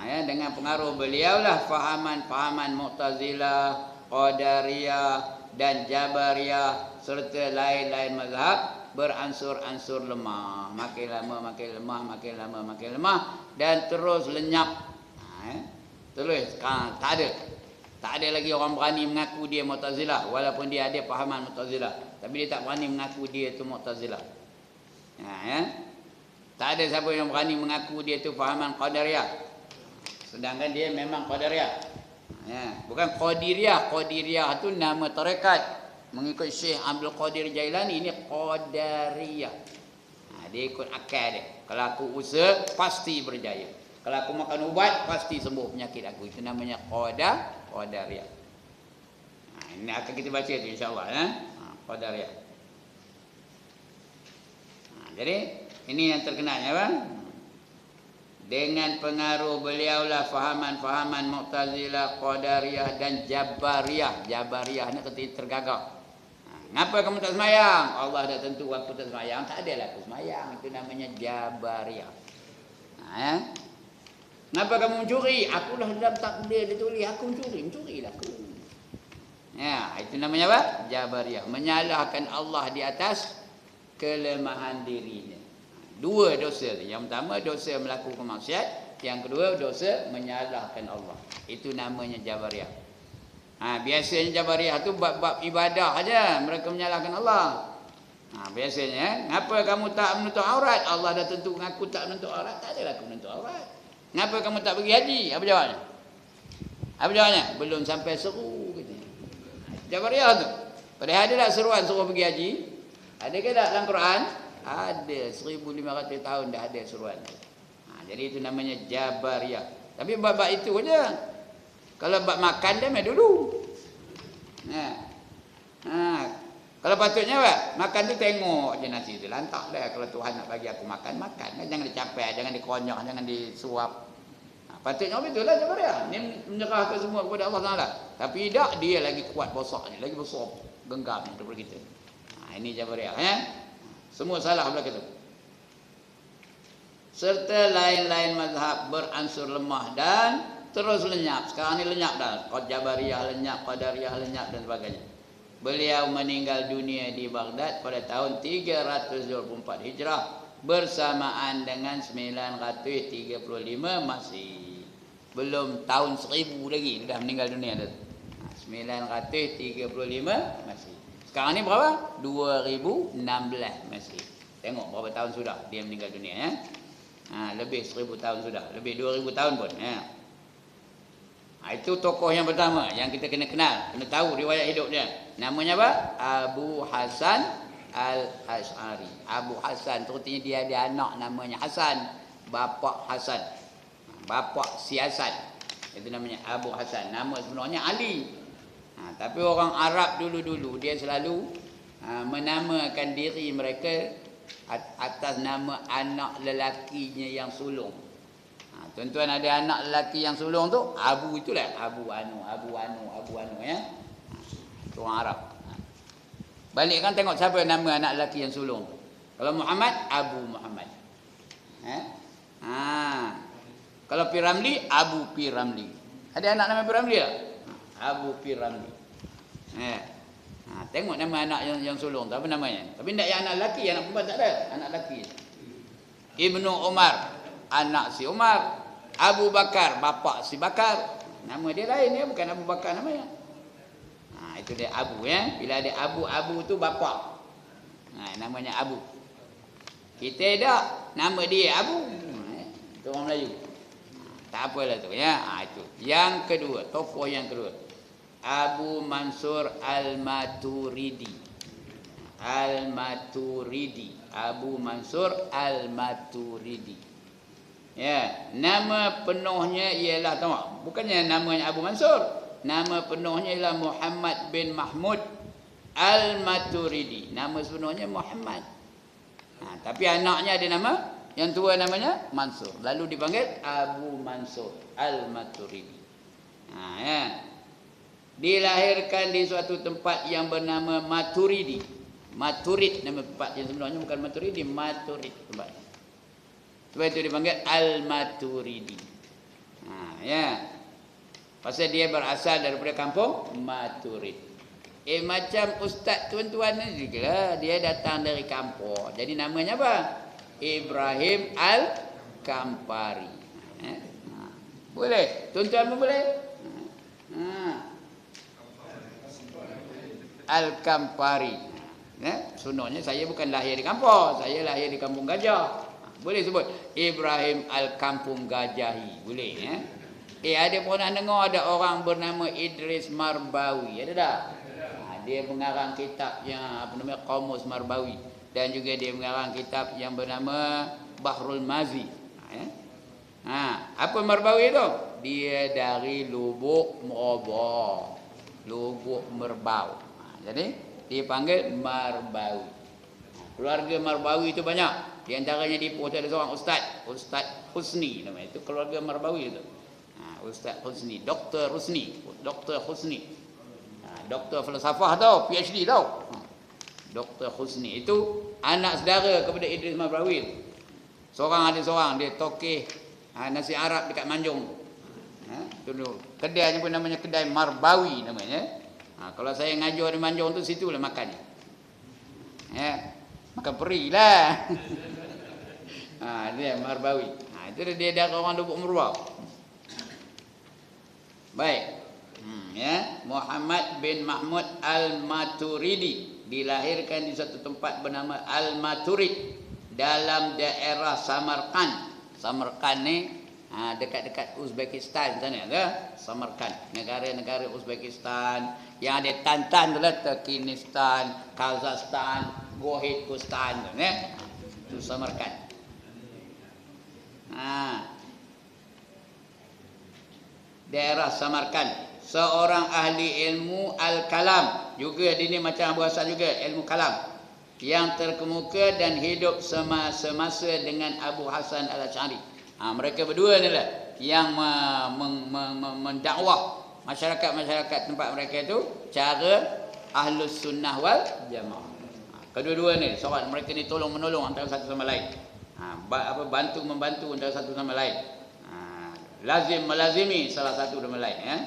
dengan pengaruh beliaulah fahaman-fahaman Mu'tazilah, Qadariyah dan Jabariyah serta lain-lain mazhab beransur-ansur lemah. Makin lama makin lemah, makin lama makin lemah dan terus lenyap. Terus tak ada lagi orang berani mengaku dia Mu'tazilah walaupun dia ada fahaman Mu'tazilah, tapi dia tak berani mengaku dia itu Mu'tazilah. Tak ada siapa yang berani mengaku dia itu fahaman Qadariyah. Sedangkan dia memang Qadariyah. Bukan Qadiriyah. Qadiriyah itu nama tarekat. Mengikut Syekh Abdul Qadir Jailani, ini Qadariyah. Dia ikut akal dia. Kalau aku usaha, pasti berjaya. Kalau aku makan ubat, pasti sembuh penyakit aku. Itu namanya Qadariyah. Ini akan kita baca tu insyaAllah. Qadariyah. Jadi ini yang terkenalnya bang. Dengan pengaruh beliaulah fahaman-fahaman Mu'tazilah, Qadariyah dan Jabariyah. Jabariyah ni ketika tergagap. Ngapa kamu tak semayang? Allah dah tentu aku tak semayang. Tak adalah aku semayang. Itu namanya Jabariyah. Ngapa kamu mencuri? Akulah dalam takdir ditulis aku mencurilah aku. Itu namanya apa? Jabariyah. Menyalahkan Allah di atas kelemahan dirinya. Dua dosa. Yang pertama dosa melakukan maksiat, yang kedua dosa menyalahkan Allah. Itu namanya Jabariyah. Biasanya Jabariyah tu bab ibadah aja mereka menyalahkan Allah. Biasanya, ngapa kamu tak menutup aurat? Allah dah tentu aku tak menutup aurat. Tak adalah aku menutup aurat. Ngapa kamu tak pergi haji? Apa jawabnya? Apa jawabnya? Belum sampai seru katanya. Jabariyah tu. Padahal ada tak seruan suruh pergi haji? Adakah tak dalam Quran? ada 1500 tahun dah ada seruan. Jadi itu namanya Jabariyah. Tapi bab itu aja. Kalau bab makan dia mai dulu. Kalau patutnya makan tu tengok je nasi tu. Lantak dah kalau Tuhan nak bagi aku makan, makan. Jangan dicapai, jangan dikonyok, jangan disuap. Patutnya betul lah Jabariyah. Ni menyerahkan semua kepada Allah Taala. Tapi tak, dia lagi kuat besar, lagi besar genggam daripada kita. Ini Jabariyah Semua salah belah kita. Serta lain-lain mazhab beransur lemah dan terus lenyap. Sekarang ni lenyap dah. Jabariyah lenyap, Qadariyah lenyap dan sebagainya. Beliau meninggal dunia di Baghdad pada tahun 324 Hijrah bersamaan dengan 935 Masih. Belum tahun 1000 lagi dah meninggal dunia dah. 935 Masih. Sekarang ni berapa? 2016 Masih. Tengok berapa tahun sudah dia meninggal dunia lebih 1000 tahun sudah, lebih 2000 tahun pun itu tokoh yang pertama yang kita kena kenal, kena tahu riwayat hidup dia. Namanya apa? Abu Hasan Al-Asy'ari. Abu Hasan tu artinya dia ada anak namanya Hasan, bapa Hasan, bapa si Hasan. Itu namanya Abu Hasan. Nama sebenarnya Ali. Tapi orang Arab dulu-dulu dia selalu menamakan diri mereka atas nama anak lelakinya yang sulung. Tuan-tuan ada anak lelaki yang sulung tu, Abu itulah, Abu Anu Itu orang Arab. Balik kan tengok siapa nama anak lelaki yang sulung tu. Kalau Muhammad, Abu Muhammad. Kalau Piramli, Abu Piramli. Ada anak nama Piramli tak? Abu Piramli. Tengok nama anak yang sulung tu apa namanya. Tapi tak yang anak lelaki, anak perempuan tak ada. Anak lelaki. Ibnu Umar, anak si Umar. Abu Bakar, bapa si Bakar. Nama dia lain ya, bukan Abu Bakar namanya. Itu dia Abu Bila ada Abu tu bapa. Namanya Abu. Kita tak, nama dia Abu. Itu orang Melayu. Tak apalah tu itu. Yang kedua, tokoh yang kedua. Abu Mansur Al-Maturidi. Abu Mansur Al-Maturidi. Nama penuhnya ialah bukannya namanya Abu Mansur. Nama penuhnya ialah Muhammad bin Mahmud Al-Maturidi. Nama sebenarnya Muhammad. Tapi anaknya ada nama, yang tua namanya Mansur. Lalu dipanggil Abu Mansur Al-Maturidi. Dilahirkan di suatu tempat yang bernama Maturidi. Maturid nama tempat yang sebenarnya bukan Maturidi, Maturid tempatnya. Sebab itu dipanggil Al-Maturidi. Pasal dia berasal daripada kampung Maturid. Macam ustaz tuan-tuan ni juga, dia datang dari kampung. Jadi namanya apa? Ibrahim Al-Kampari. Boleh? Tuan-tuan pun boleh? Al-Kampari. Sunanya saya bukan lahir di kampung, saya lahir di Kampung Gajah. Boleh sebut Ibrahim Al-Kampung Gajahi. Boleh ada pernah dengar ada orang bernama Idris Marbawi. Ada tak? Dia mengarang kitab yang Qamus Marbawi. Dan juga dia mengarang kitab yang bernama Bahrul Mazi. Apa Marbawi itu? Dia dari Lubuk Merbau. Lubuk Merbau. Jadi dipanggil Marbawi. Keluarga Marbawi itu banyak. Di antaranya di Poh ada seorang Ustaz Husni namanya. Itu keluarga Marbawi itu. Ustaz Husni, Dr. Husni. Doktor falsafah tau, PhD tau. Dr. Husni itu anak saudara kepada Idris Marbawi. Ada seorang dia tokeh nasi Arab dekat Manjung. Dulu kedainya pun namanya kedai Marbawi namanya. Kalau saya ngajar di Manjung tu situlah makannya. Makan peri lah. Dia Marbawi. Itu dia dari orang Lubuk Merbau. Baik. Muhammad bin Mahmud Al-Maturidi dilahirkan di satu tempat bernama Al-Maturid dalam daerah Samarkand. Samarkand ni dekat-dekat Uzbekistan sana ke? Samarkand, negara-negara Uzbekistan yang ada tan-tan tu lah, Turkmenistan, Kazakhstan, Gohidkustan tu Itu Samarkand. Daerah Samarkand. Seorang ahli ilmu al-kalam, juga dia ni macam Abu Hasan juga, ilmu kalam, yang terkemuka dan hidup semasa dengan Abu Hasan al-Asy'ari. Mereka berdua ni lah yang mendakwah masyarakat tempat mereka itu cara Ahlus Sunnah wal Jamaah. Kedua-dua ni, seorang mereka ni tolong menolong antara satu sama lain. Bantu membantu antara satu sama lain. Lazim melazimi salah satu sama lain, ya.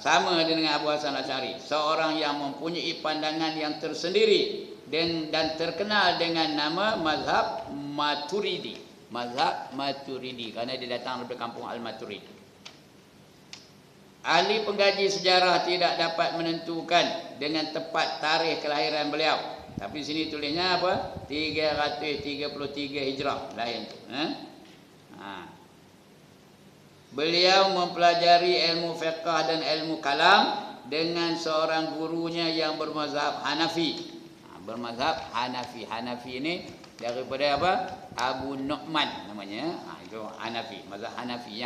Sama dengan Abu Hasan Asy'ari, seorang yang mempunyai pandangan yang tersendiri dan terkenal dengan nama mazhab Maturidi. Mazhab Maturidi kerana dia datang dari kampung Al-Maturid. Ahli pengkaji sejarah tidak dapat menentukan dengan tepat tarikh kelahiran beliau. Tapi sini tulisnya apa? 333 Hijrah lahir tu. Beliau mempelajari ilmu fiqh dan ilmu kalam dengan seorang gurunya yang bermazhab Hanafi. Bermazhab Hanafi. Hanafi ini daripada apa? Abu Nu'man namanya. Itu Hanafi, mazhab Hanafi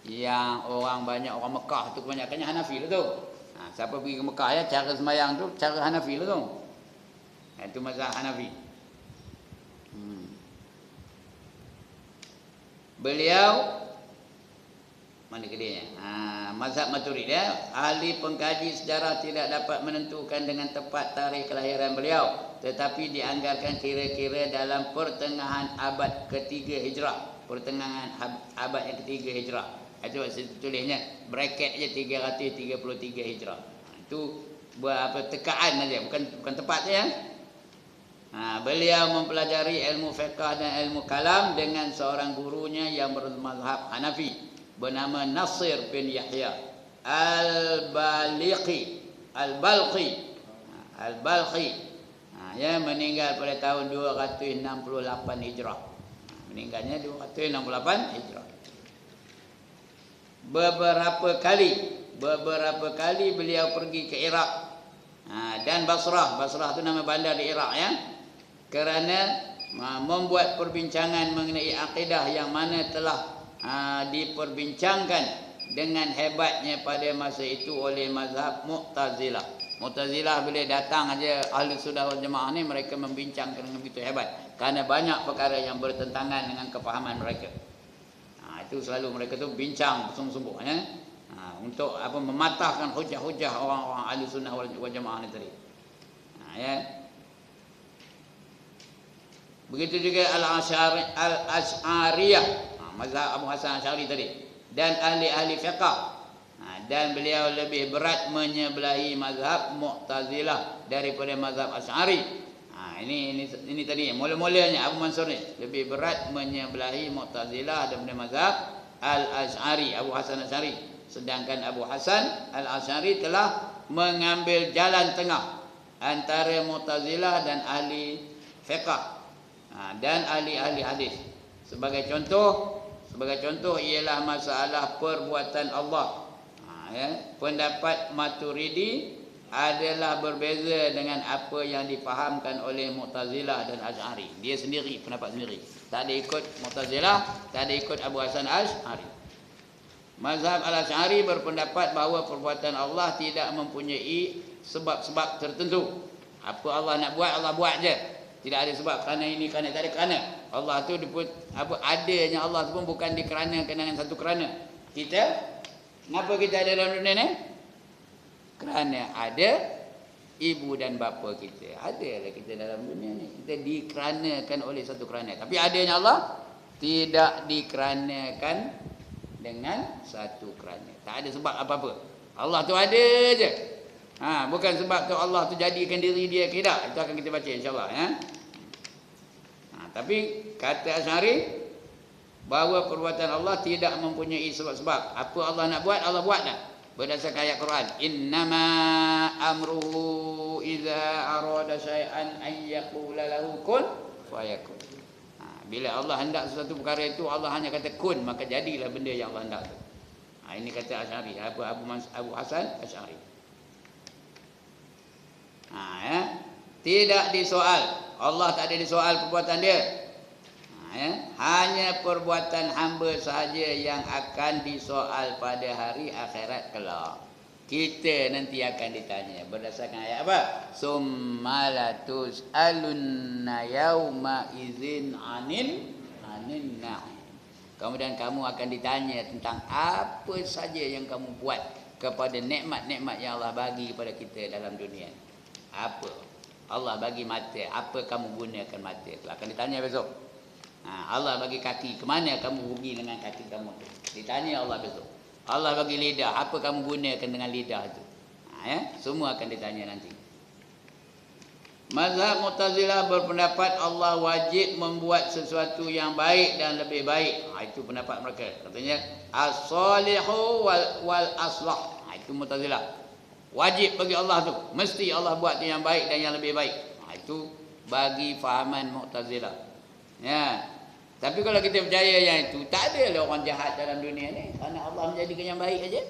yang orang banyak, orang Mekah tu kebanyakannya Hanafi lah tu. Siapa pergi ke Mekah ya, cara sembahyang tu cara Hanafi lah tu. Itu mazhab Hanafi. Beliau mana kedainya? Mazhab Maturidi, ya. Ahli pengkaji sejarah tidak dapat menentukan dengan tepat tarikh kelahiran beliau, tetapi dianggarkan kira-kira dalam pertengahan abad ketiga Hijrah. Pertengahan abad yang ketiga Hijrah. Itu tulisnya bracket je 333 Hijrah. Itu buat apa, tekaan aja, bukan tepat ya. Beliau mempelajari ilmu fiqh dan ilmu kalam dengan seorang gurunya yang bermazhab Hanafi bernama Nasir bin Yahya Al-Balqi. Ya, meninggal pada tahun 268 Hijrah. Meninggalnya 268 Hijrah. Beberapa kali beliau pergi ke Iraq dan Basrah. Basrah itu nama bandar di Iraq, ya. Kerana membuat perbincangan mengenai akidah yang mana telah diperbincangkan dengan hebatnya pada masa itu oleh mazhab Mu'tazilah. Mu'tazilah bila datang aja Ahli Sunnah wal Jamaah ni, mereka membincangkan dengan begitu hebat kerana banyak perkara yang bertentangan dengan kefahaman mereka. Itu selalu mereka tu bincang bersungguh-sungguh, ya. Untuk apa, mematahkan hujah-hujah orang-orang Ahli Sunnah wal Jamaah ni tadi. Ya. Begitu juga Al-Asy'ariyah, mazhab Abu Hasan Asy'ari tadi, dan ahli-ahli fiqh. Dan beliau lebih berat menyebelahi mazhab Mu'tazilah daripada mazhab Asy'ari. Ini tadi mula-mulanya Abu Mansur ni lebih berat menyebelahi Mu'tazilah daripada mazhab Al-Asy'ari, Abu Hasan Asy'ari. Sedangkan Abu Hasan Al-Asy'ari telah mengambil jalan tengah antara Mu'tazilah dan ahli fiqh dan ahli-ahli hadis. Sebagai contoh ialah masalah perbuatan Allah. Pendapat Maturidi adalah berbeza dengan apa yang difahamkan oleh Mu'tazilah dan Asy'ari. Dia sendiri, pendapat sendiri. Tak ada ikut Mu'tazilah, tak ada ikut Abu Hasan Asy'ari. Mazhab Al-Asy'ari berpendapat bahawa perbuatan Allah tidak mempunyai sebab-sebab tertentu. Apa Allah nak buat, Allah buat je. Tidak ada sebab kerana ini, kerana tak ada kerana. Allah tu adanya Allah tu pun bukan dikeranakan dengan satu kerana. Kenapa kita ada dalam dunia ni? Kerana ada ibu dan bapa kita. Adalah kita dalam dunia ni. Kita dikeranakan oleh satu kerana. Tapi adanya Allah tidak dikeranakan dengan satu kerana. Tak ada sebab apa-apa. Allah tu ada je. Bukan sebab tu Allah tu jadikan diri dia ke tak. Itu akan kita baca insya-Allah, ya. Tapi kata Asy'ari bahawa perbuatan Allah tidak mempunyai sebab-sebab. Apa Allah nak buat, Allah buat dah. Berdasarkan ayat Quran, innama amruhu idza arada syai'an an yaqula lahu kun fayakun. Bila Allah hendak sesuatu perkara itu, Allah hanya kata kun, maka jadilah benda yang Allah hendak tu. Ini kata Asy'ari, Abu Hasan Asy'ari. Tidak disoal Allah tak ada disoal perbuatan dia. Ya. Hanya perbuatan hamba sahaja yang akan disoal pada hari akhirat kelak. Kita nanti akan ditanya berdasarkan ayat apa? Summalatus alunna yauma idzin anin na'im. Kemudian kamu akan ditanya tentang apa saja yang kamu buat kepada nikmat-nikmat yang Allah bagi kepada kita dalam dunia. Apa? Allah bagi mata, apa kamu gunakan mata? Itu akan ditanya besok. Allah bagi kaki, ke mana kamu pergi dengan kaki kamu tu? Ditanya Allah besok. Allah bagi lidah, apa kamu gunakan dengan lidah itu? Ya, semua akan ditanya nanti. Mazhab Mu'tazilah berpendapat Allah wajib membuat sesuatu yang baik dan lebih baik. Itu pendapat mereka. Katanya as-salihu wal aslah. Itu Mu'tazilah. Wajib bagi Allah tu, mesti Allah buat yang baik dan yang lebih baik. Itu bagi fahaman Mu'tazilah. Ya. Tapi kalau kita percaya yang itu, tak ada lah orang jahat dalam dunia ni. Kerana Allah menjadikan yang baik aja.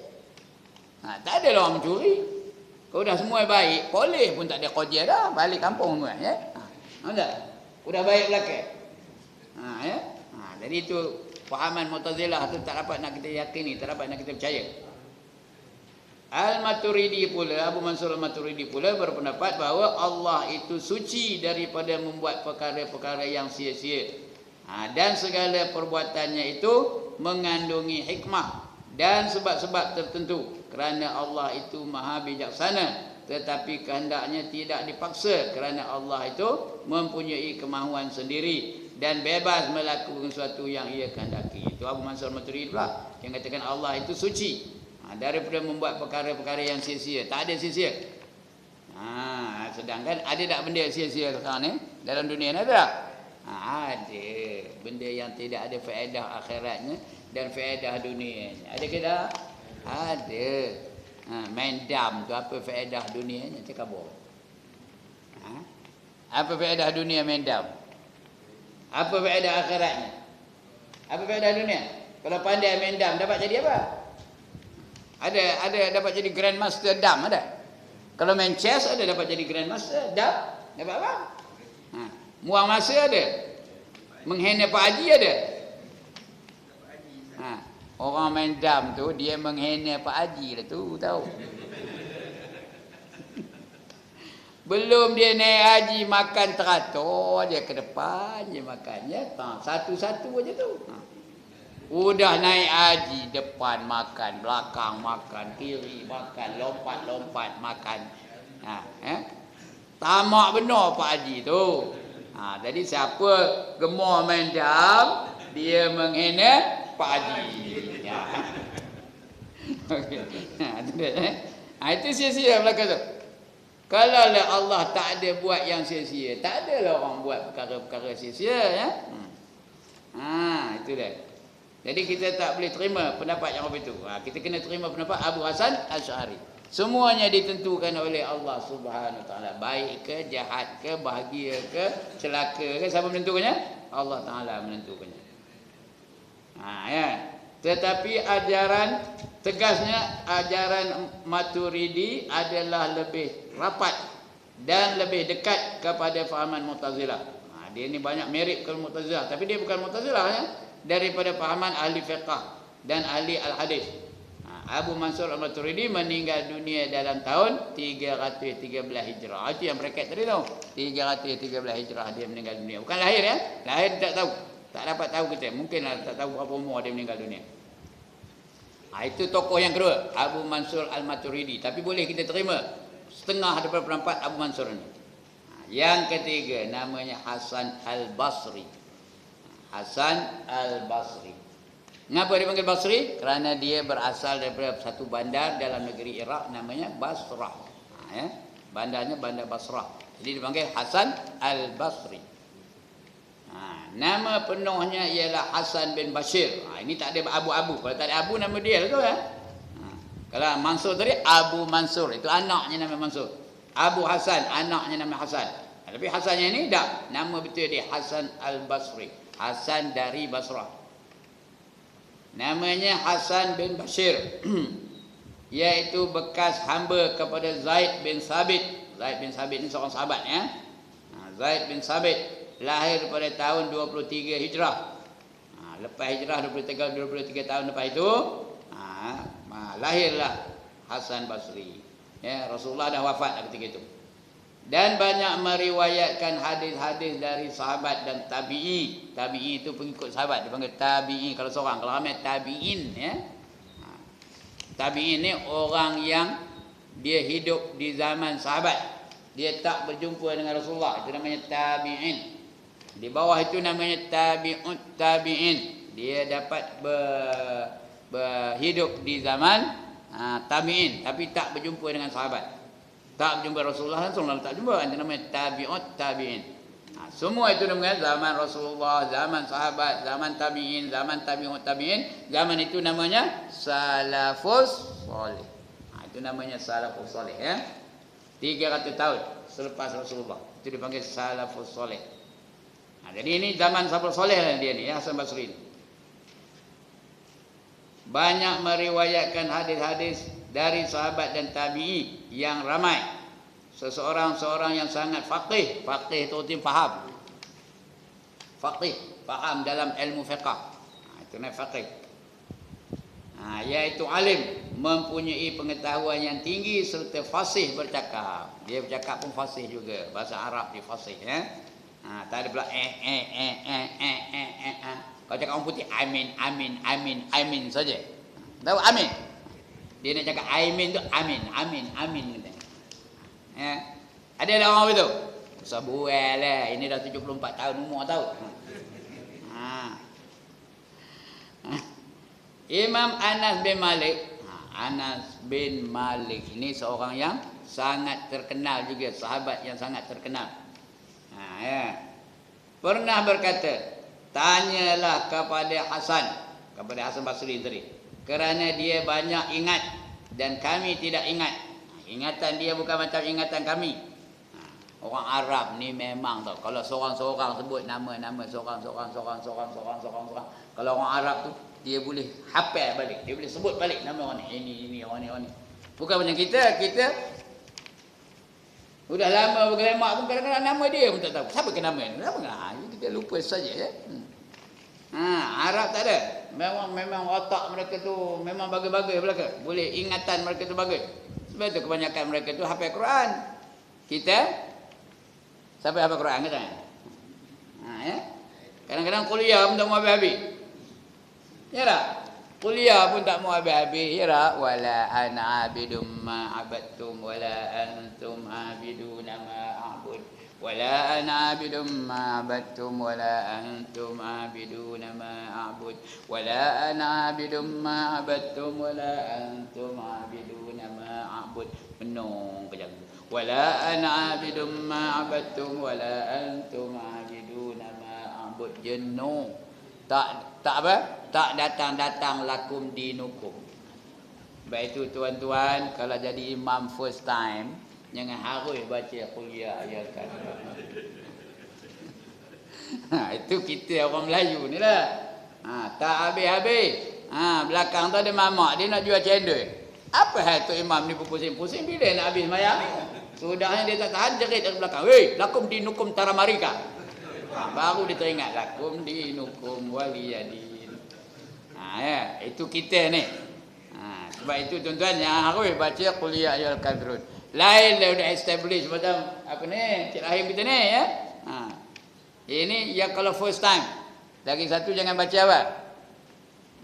Tak ada lah orang mencuri. Kalau dah semua baik, boleh pun tak ada kerja dah. Balik kampung semua. Ya? Tak? Udah baik belakang. Ya? Jadi itu fahaman Mu'tazilah tu tak dapat nak kita yakini, tak dapat nak kita percaya. Al-Maturidi pula, Abu Mansur Al-Maturidi pula berpendapat bahawa Allah itu suci daripada membuat perkara-perkara yang sia-sia. Dan segala perbuatannya itu mengandungi hikmah dan sebab-sebab tertentu. Kerana Allah itu maha bijaksana, tetapi kehendaknya tidak dipaksa kerana Allah itu mempunyai kemahuan sendiri dan bebas melakukan sesuatu yang ia kehendaki. Itu Abu Mansur Maturidi pula yang katakan Allah itu suci daripada membuat perkara-perkara yang sia-sia. Tak ada sia-sia. Sedangkan ada tak benda sia-sia sekarang ni dalam dunia ni, ada tak? Ada benda yang tidak ada faedah akhiratnya dan faedah dunianya. Ada ke tak? Ada. Main dam tu apa faedah dunianya? Cakap bohong. Apa faedah dunia main dam? Apa faedah akhiratnya? Apa faedah dunia? Kalau pandai main dam dapat jadi apa? Ada dapat jadi grandmaster dam ada. Kalau main chess ada dapat jadi grandmaster dam, dapat apa? Muang masa ada. Menghina Pak Haji ada. Orang main dam tu dia menghina Pak Haji lah tu, tahu. Belum dia naik haji makan teratur dia ke depan je makannya. Satu-satu aja tu. Udah naik haji depan makan, belakang makan, kiri makan, lompat-lompat makan. Tamak benar Pak Haji tu. Jadi siapa gemar main dam, dia menghina Pak Haji. Itu sia-sia belakang tu. Kalau Allah tak ada buat yang sia-sia, tak adalah orang buat perkara-perkara sia-sia. Ya? Itu dia. Jadi kita tak boleh terima pendapat yang apa itu. Kita kena terima pendapat Abu Hasan Asy'ari. Semuanya ditentukan oleh Allah Subhanahu Wa Taala. Baik ke, jahat ke, bahagia ke, celaka ke, siapa menentukannya? Allah Taala menentukannya. Ya. Tetapi ajaran, tegasnya ajaran Maturidi adalah lebih rapat dan lebih dekat kepada fahaman Mu'tazilah. Dia ni banyak mirip ke Mu'tazilah, tapi dia bukan Mu'tazilah ya, daripada fahaman ahli fiqh dan ahli al-hadis. Abu Mansur Al-Maturidi meninggal dunia dalam tahun 313 Hijrah. Itu yang bracket tadi tu. 313 Hijrah dia meninggal dunia. Bukan lahir ya. Lahir tak tahu. Tak dapat tahu kita. Mungkinlah tak tahu berapa umur dia meninggal dunia. Itu tokoh yang kedua, Abu Mansur Al-Maturidi. Tapi boleh kita terima setengah daripada pendapat Abu Mansur ini. Yang ketiga namanya Hasan Al-Basri. Hasan Al-Basri. Mengapa dipanggil Basri? Kerana dia berasal daripada satu bandar dalam negeri Iraq namanya Basrah. Bandarnya Bandar Basrah. Jadi dipanggil Hasan Al-Basri. Nama penuhnya ialah Hasan bin Bashir. Ini tak ada abu-abu. Kalau tak ada abu nama dia lah tu ya. Kalau Mansur tadi Abu Mansur, itu anaknya nama Mansur. Abu Hasan anaknya nama Hasan. Tapi Hasannya ini tak. Nama betul dia Hasan Al-Basri. Hasan dari Basrah. Namanya Hasan bin Bashir. Iaitu bekas hamba kepada Zaid bin Sabit. Zaid bin Sabit ni seorang sahabat ya. Zaid bin Sabit lahir pada tahun 23 Hijrah. Lepas hijrah 23 tahun lepas itu, lahirlah Hasan Basri. Ya, Rasulullah dah wafat ketika itu. Dan banyak meriwayatkan hadis-hadis dari sahabat dan tabi'i. Tabi'i itu pengikut sahabat, dipanggil tabi'i kalau seorang, kalau ramai tabi'in, ya. Tabi'in ni orang yang dia hidup di zaman sahabat. Dia tak berjumpa dengan Rasulullah, itu namanya tabi'in. Di bawah itu namanya tabi'ut tabi'in. Dia dapat berhidup di zaman tabi'in, tapi tak berjumpa dengan sahabat. Tak berjumpa Rasulullah langsung, tak jumpa. Itu namanya tabi'ut tabi'in. Semua itu namanya zaman Rasulullah, zaman sahabat, zaman tabi'in, zaman tabi'ut tabi'in. Zaman itu namanya salafus soleh. Itu namanya salafus soleh, ya. 300 tahun selepas Rasulullah. Itu dipanggil salafus soleh. Jadi ini zaman salafus soleh dia ni, ya, Hasan Basri. Banyak meriwayatkan hadis-hadis dari sahabat dan tabi'i yang ramai. Seorang yang sangat faqih. Faqih itu artinya faham. Faqih, faham dalam ilmu fiqh. Itu namanya faqih. Iaitu alim, mempunyai pengetahuan yang tinggi serta fasih bercakap. Dia bercakap pun fasih juga. Bahasa Arab dia fasih, ya. Tak ada pula Kalau cakap orang putih amin saja. Tahu amin? Dia nak cakap amin tu amin kata. Ya. Ada lah orang begitu. Usah bual lah. Ini dah 74 tahun umur tahu. Imam Anas bin Malik. Anas bin Malik ini seorang yang sangat terkenal juga, sahabat yang sangat terkenal. Ya. Pernah berkata, tanyalah kepada Hasan Basri tadi, kerana dia banyak ingat dan kami tidak ingat. Ingatan dia bukan macam ingatan kami. Orang Arab ni memang tau, kalau seorang-seorang sebut nama-nama seorang. Kalau orang Arab tu dia boleh hafal balik, dia boleh sebut balik nama orang ni. Ini orang ni. Bukan macam kita udah lama bergelemak pun kadang-kadang nama dia pun tak tahu. Siapa ke nama ni? Kita lupa saja, ya. Arab tak ada. Memang otak mereka tu memang bagus-bagus belaka. Boleh ingatan mereka tu bagus. Sebab tu kebanyakan mereka tu hafal Quran. Kita siapa hafal Quran ke tak? Ya. Kadang-kadang kuliah pun tak mau habis-habis. Ya tak? Kuliah pun tak mau habis-habis, ya tak? Wala ana abidum ma abadtum wala antum abiduna ma a'bud. Wala ana abidum ma abadtum wala antum abiduna ma a'bud. Wala ana abidum ma abadtum wala antum abiduna ma a'bud. Menung kejap. Wala ana abidum ma abadtum wala antum abiduna ma a'bud. Jenuh. Tak apa? Tak datang lakum dinukum. Baik itu tuan-tuan, kalau jadi imam first time, jangan harus baca kuliah ayat kan. Itu kita orang Melayu ni lah. Tak habis-habis. Belakang tu ada mamak, dia nak jual cendol. Apa hal tu imam ni pusing-pusing bila nak habis mayang ni? Sudahnya dia tak tahan, jerit dari belakang. Weh, lakum dinukum taramarika. Baru dia teringat lakum dinukum waliyadin. Ya, itu kita ni. Sebab itu tuan-tuan yang harus baca kuliah ayat al-kadrun. Lain dah dah establish macam apa ni, Cik Rahim kita ni, ya. Ini yang kalau first time. Lagi satu jangan baca apa?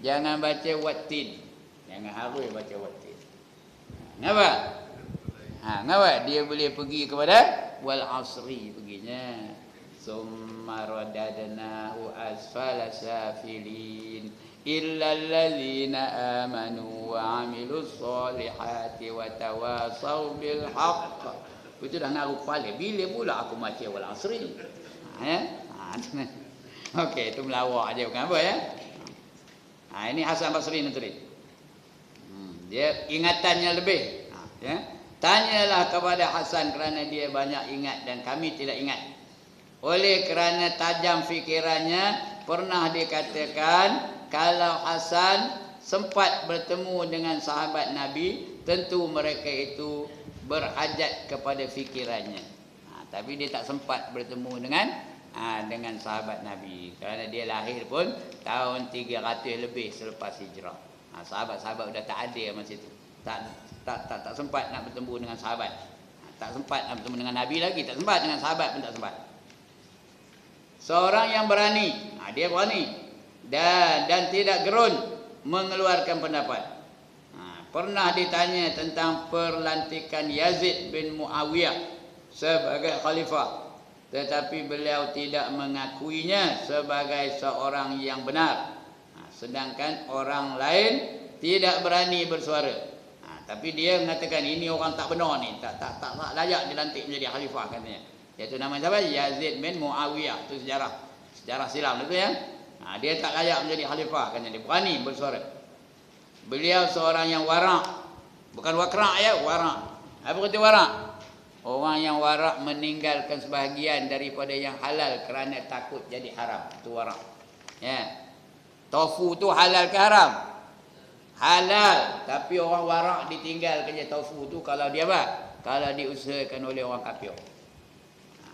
Jangan baca wattin. Jangan harus baca wattin. Ngapa? Ngapa? Dia boleh pergi kepada wal asri perginya. Summa radadnahu asfala safilin illa allazina amanu wa amilus solihati wa tawasaw bil haqq. Itu dah naruh kepala. Bila pula aku baca wal asri? Okey, itu melawak aja bukan apa, ya. Ini Hasan Basri ni tadi. Dia ingatannya lebih. Ya. Tanyalah kepada Hasan kerana dia banyak ingat dan kami tidak ingat. Oleh kerana tajam fikirannya, pernah dikatakan kalau Hasan sempat bertemu dengan sahabat Nabi, tentu mereka itu berhajat kepada fikirannya. Tapi dia tak sempat bertemu dengan sahabat Nabi. Kerana dia lahir pun tahun 300 lebih selepas hijrah. Sahabat-sahabat dah tak ada masa itu. Tak sempat nak bertemu dengan sahabat. Tak sempat nak bertemu dengan Nabi lagi, tak sempat dengan sahabat pun tak sempat. Seorang yang berani, dia berani dan tidak gerun mengeluarkan pendapat. Pernah ditanya tentang perlantikan Yazid bin Muawiyah sebagai khalifah, tetapi beliau tidak mengakuinya sebagai seorang yang benar. Sedangkan orang lain tidak berani bersuara. Tapi dia mengatakan ini orang tak benar ni, tak layak dilantik menjadi khalifah katanya. Iaitu nama siapa? Yazid bin Muawiyah. Itu sejarah silam itu ya. Dia tak layak menjadi khalifah katanya. Dia berani bersuara. Beliau seorang yang warak. Bukan wakrak ya, warak. Apa kata warak? Orang yang warak meninggalkan sebahagian daripada yang halal kerana takut jadi haram. Itu warak. Ya. Tofu tu halal ke haram? Halal, tapi orang warak ditinggal kerja tofu tu kalau dia apa? Kalau diusahakan oleh orang kafir.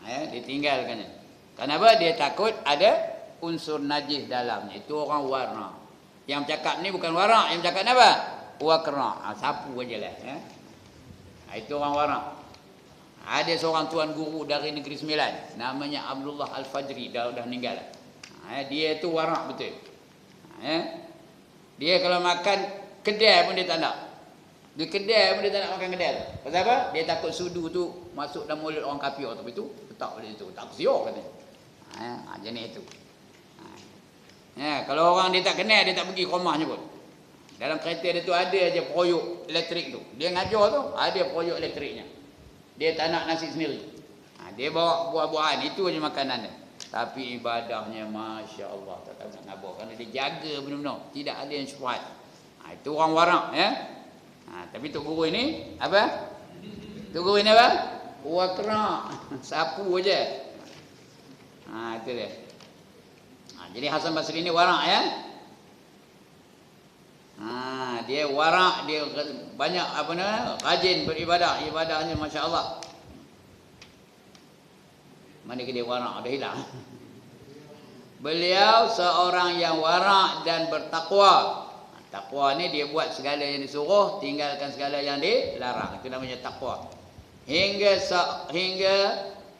Ditinggalkan. Kenapa? Dia takut ada unsur najis dalamnya. Itu orang warak. Yang cakap ni bukan warak, yang cakap ni apa? Wakra. Sapu ajalah ya. Itu orang warak. Ada seorang tuan guru dari Negeri Sembilan, namanya Abdullah Al-Fajri, dah meninggal. Dia tu warak betul. Dia kalau makan kedai pun dia tak nak. Di kedai pun dia tak nak makan kedai tu. Pasal apa? Dia takut sudu tu masuk dalam mulut orang kafir tu. Itu letak pada situ. Tak siok katanya. Jenis itu. Kalau orang dia tak kenal, dia tak pergi ke rumahnya pun. Dalam kereta dia tu ada je proyek elektrik tu. Dia ngajar tu, ada proyek elektriknya. Dia tak nak nasi sendiri. Dia bawa buah-buahan. Itu je makanan dia. Tapi ibadahnya Masya Allah, tak tahu nak ngabar. Kerana dia jaga benar-benar. Tidak ada yang syubhat. Itu orang warak ya. Tapi Tok Guru ini apa? Tok Guru ini apa? Wakra. Sapu aja. Itu dia. Jadi Hasan Basri ini warak ya. Dia warak, dia banyak apa namanya? Rajin beribadah. Ibadahnya Masya Allah. Mana dia warak dah hilang. Beliau seorang yang warak dan bertakwa. Takwa ni dia buat segala yang disuruh, tinggalkan segala yang dilarang. Itu namanya takwa. Hingga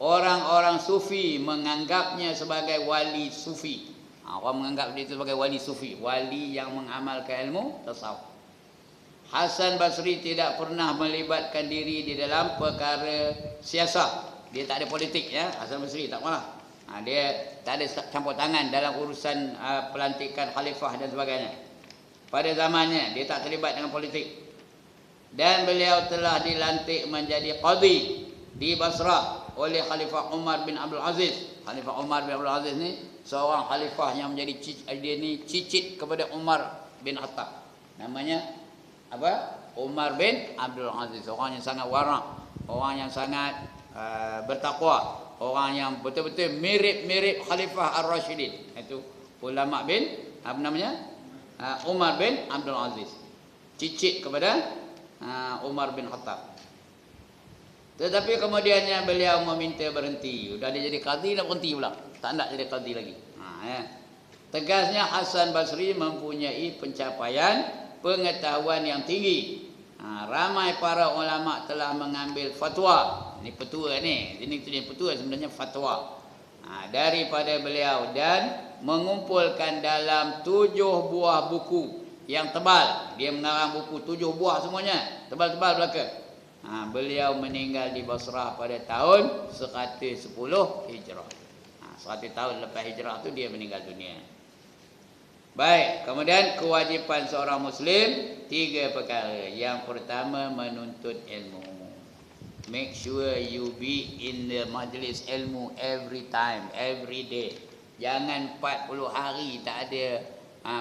orang-orang sufi menganggapnya sebagai wali sufi. Orang menganggap dia itu sebagai wali sufi, wali yang mengamalkan ilmu tasawuf. Hasan Basri tidak pernah melibatkan diri di dalam perkara siasat. Dia tak ada politik ya, Hasan Basri tak pernah. Dia tak ada campur tangan dalam urusan pelantikan khalifah dan sebagainya. Pada zamannya dia tak terlibat dengan politik. Dan beliau telah dilantik menjadi qadhi di Basrah oleh Khalifah Umar bin Abdul Aziz. Khalifah Umar bin Abdul Aziz ni seorang khalifah yang menjadi cicit kepada Umar bin Khattab. Namanya apa? Umar bin Abdul Aziz. Orang yang sangat warak, orang yang sangat bertakwa, orang yang betul-betul mirip-mirip Khalifah Ar-Rashidin. Itu ulama bin apa namanya? Umar bin Abdul Aziz. Cicit kepada Umar bin Khattab. Tetapi kemudiannya beliau meminta berhenti. Sudah dia jadi qadhi nak berhenti pula. Tak nak jadi qadhi lagi. Tegasnya Hasan Basri mempunyai pencapaian pengetahuan yang tinggi. Ramai para ulama telah mengambil fatwa. Ini petua ni. Ini tulis petua sebenarnya fatwa. Daripada beliau dan mengumpulkan dalam 7 buah buku yang tebal. Dia mengarang buku 7 buah semuanya. Tebal-tebal belaka. Beliau meninggal di Basrah pada tahun 110 Hijrah. 100 tahun lepas hijrah tu dia meninggal dunia. Baik, kemudian kewajipan seorang Muslim 3 perkara. Yang pertama menuntut ilmu. Make sure you be in the majlis ilmu every time, every day. Jangan 40 hari tak ada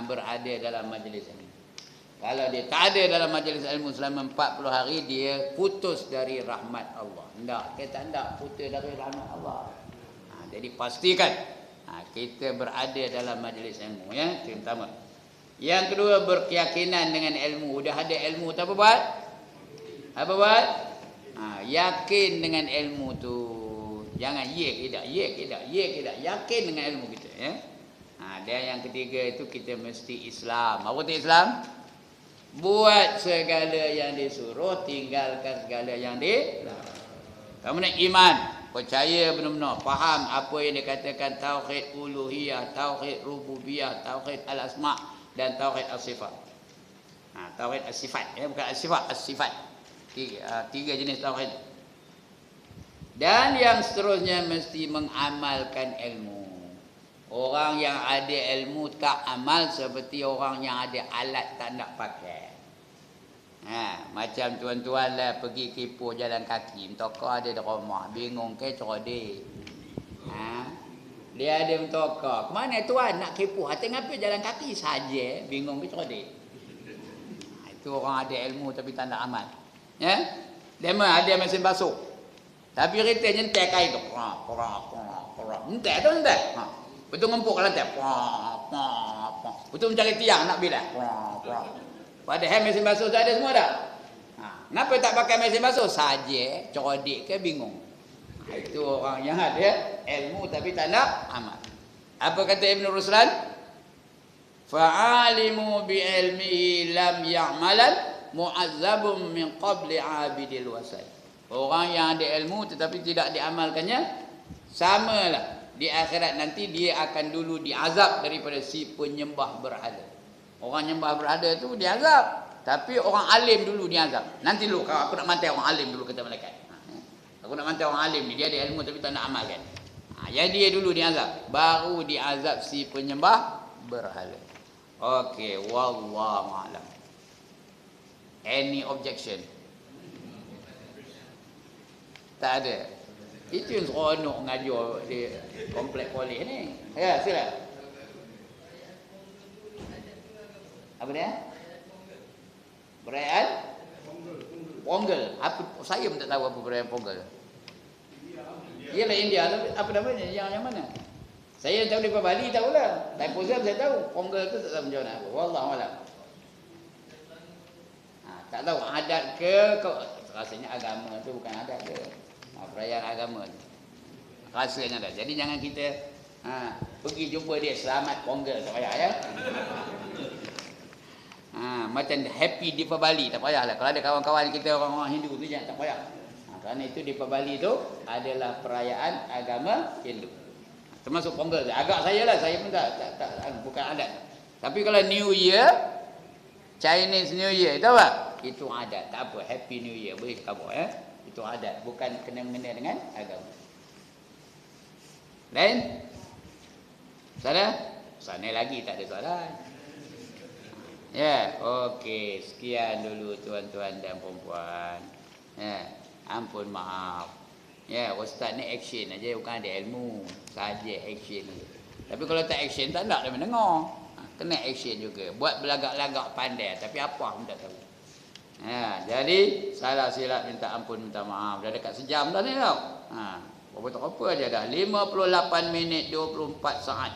berada dalam majlis ilmu. Kalau dia tak ada dalam majlis ilmu selama 40 hari, dia putus dari rahmat Allah. Hendak, kita hendak putus dari rahmat Allah. Jadi pastikan kita berada dalam majlis ilmu ya. Itu yang pertama. Yang kedua, berkeyakinan dengan ilmu. Sudah ada ilmu tak apa buat? Apa buat? Yakin dengan ilmu tu. Jangan ye tidak, yakin dengan ilmu kita, ya. Dan yang ketiga itu kita mesti Islam. Apa tu Islam? Buat segala yang disuruh, tinggalkan segala yang dilarang. Kamu nak iman, percaya benar-benar, faham apa yang dikatakan tauhid uluhiyah, tauhid rububiyah, tauhid al-asma dan tauhid as-sifat. Tauhid as-sifat, ya, bukan as-sifat, as-sifat. Tiga jenis tauhid. Dan yang seterusnya mesti mengamalkan ilmu. Orang yang ada ilmu tak amal seperti orang yang ada alat tak nak pakai. Macam tuan-tuan lah pergi kipu jalan kaki, mentokar ada di rumah, bingung ke cerdik. Dia ada mentokar. Kemana tuan nak kipu? Tengah pergi jalan kaki saja, bingung ke cerdik. Itu orang ada ilmu tapi tak nak amal. Ya? Dia ada mesin basuh. Tapi kita nyentai kain tu. Nyentai tu nyentai. Betul ngempuk kalau nyentai. Betul mencari tiang nak bilang. Padahal mesin basuh tu ada semua dah. Kenapa tak pakai mesin basuh? Saja, cerdik ke bingung. Itu orang yang ada ilmu tapi tak nak amal. Apa kata Ibn Ruslan? Fa'alimu bi'ilmihi lam ya'malan mu'azzabun min qabli 'abidil wasal. Orang yang ada ilmu tetapi tidak diamalkannya, samalah di akhirat nanti dia akan dulu diazab daripada si penyembah berhala. Orang nyembah berhala tu diazab, tapi orang alim dulu diazab. Nanti dulu aku nak mantai orang alim dulu, kata malaikat. Aku nak mantai orang alim ni, dia ada ilmu tapi tak nak amalkan. Jadi dia dulu diazab, baru diazab si penyembah berhala. Okey, wallahu a'lam. Any objection? Tak ada. Itu yang seronok ngajar di komplek polis ni. Ya, sila. Apa dia? Perayaan? Pongal. Apa? Saya pun tak tahu apa perayaan Pongal. Ialah India, tapi apa namanya? Yang mana? Saya tahu di Bali tahulah. Taipusam saya tahu. Pongal tu tak tahu macam mana. Wallahu a'lam. Tak tahu adat ke, rasanya agama tu bukan adat ke. Perayaan agama tu. Rasanya dah. Jadi jangan kita pergi jumpa dia selamat Pongal, tak payah ya. Macam happy di Bali, tak payahlah. Kalau ada kawan-kawan kita orang-orang Hindu tu jangan, tak payah. Kerana itu di Bali tu adalah perayaan agama Hindu. Termasuk Pongal. Agak saya lah, saya pun tak bukan adat. Tapi kalau New Year, Chinese New Year, tahu tak? Itu adat. Tak apa, Happy New Year, boleh khabar ya. Itu adat, bukan kena-mengena dengan agama. Lain? Sana? Sana lagi tak ada soalan. Ya, okey. Sekian dulu tuan-tuan dan puan-puan. Ya, ampun maaf. Ya, ustaz ni action aja, bukan ada ilmu. Saja action aja. Tapi kalau tak action tak nak dia mendengar. Kena action juga. Buat belagak-lagak pandai tapi apa pun tak tahu. Jadi salah silap minta ampun, minta maaf. Dah dekat sejam dah ni tau. Berapa aja dah. 58 minit 24 saat.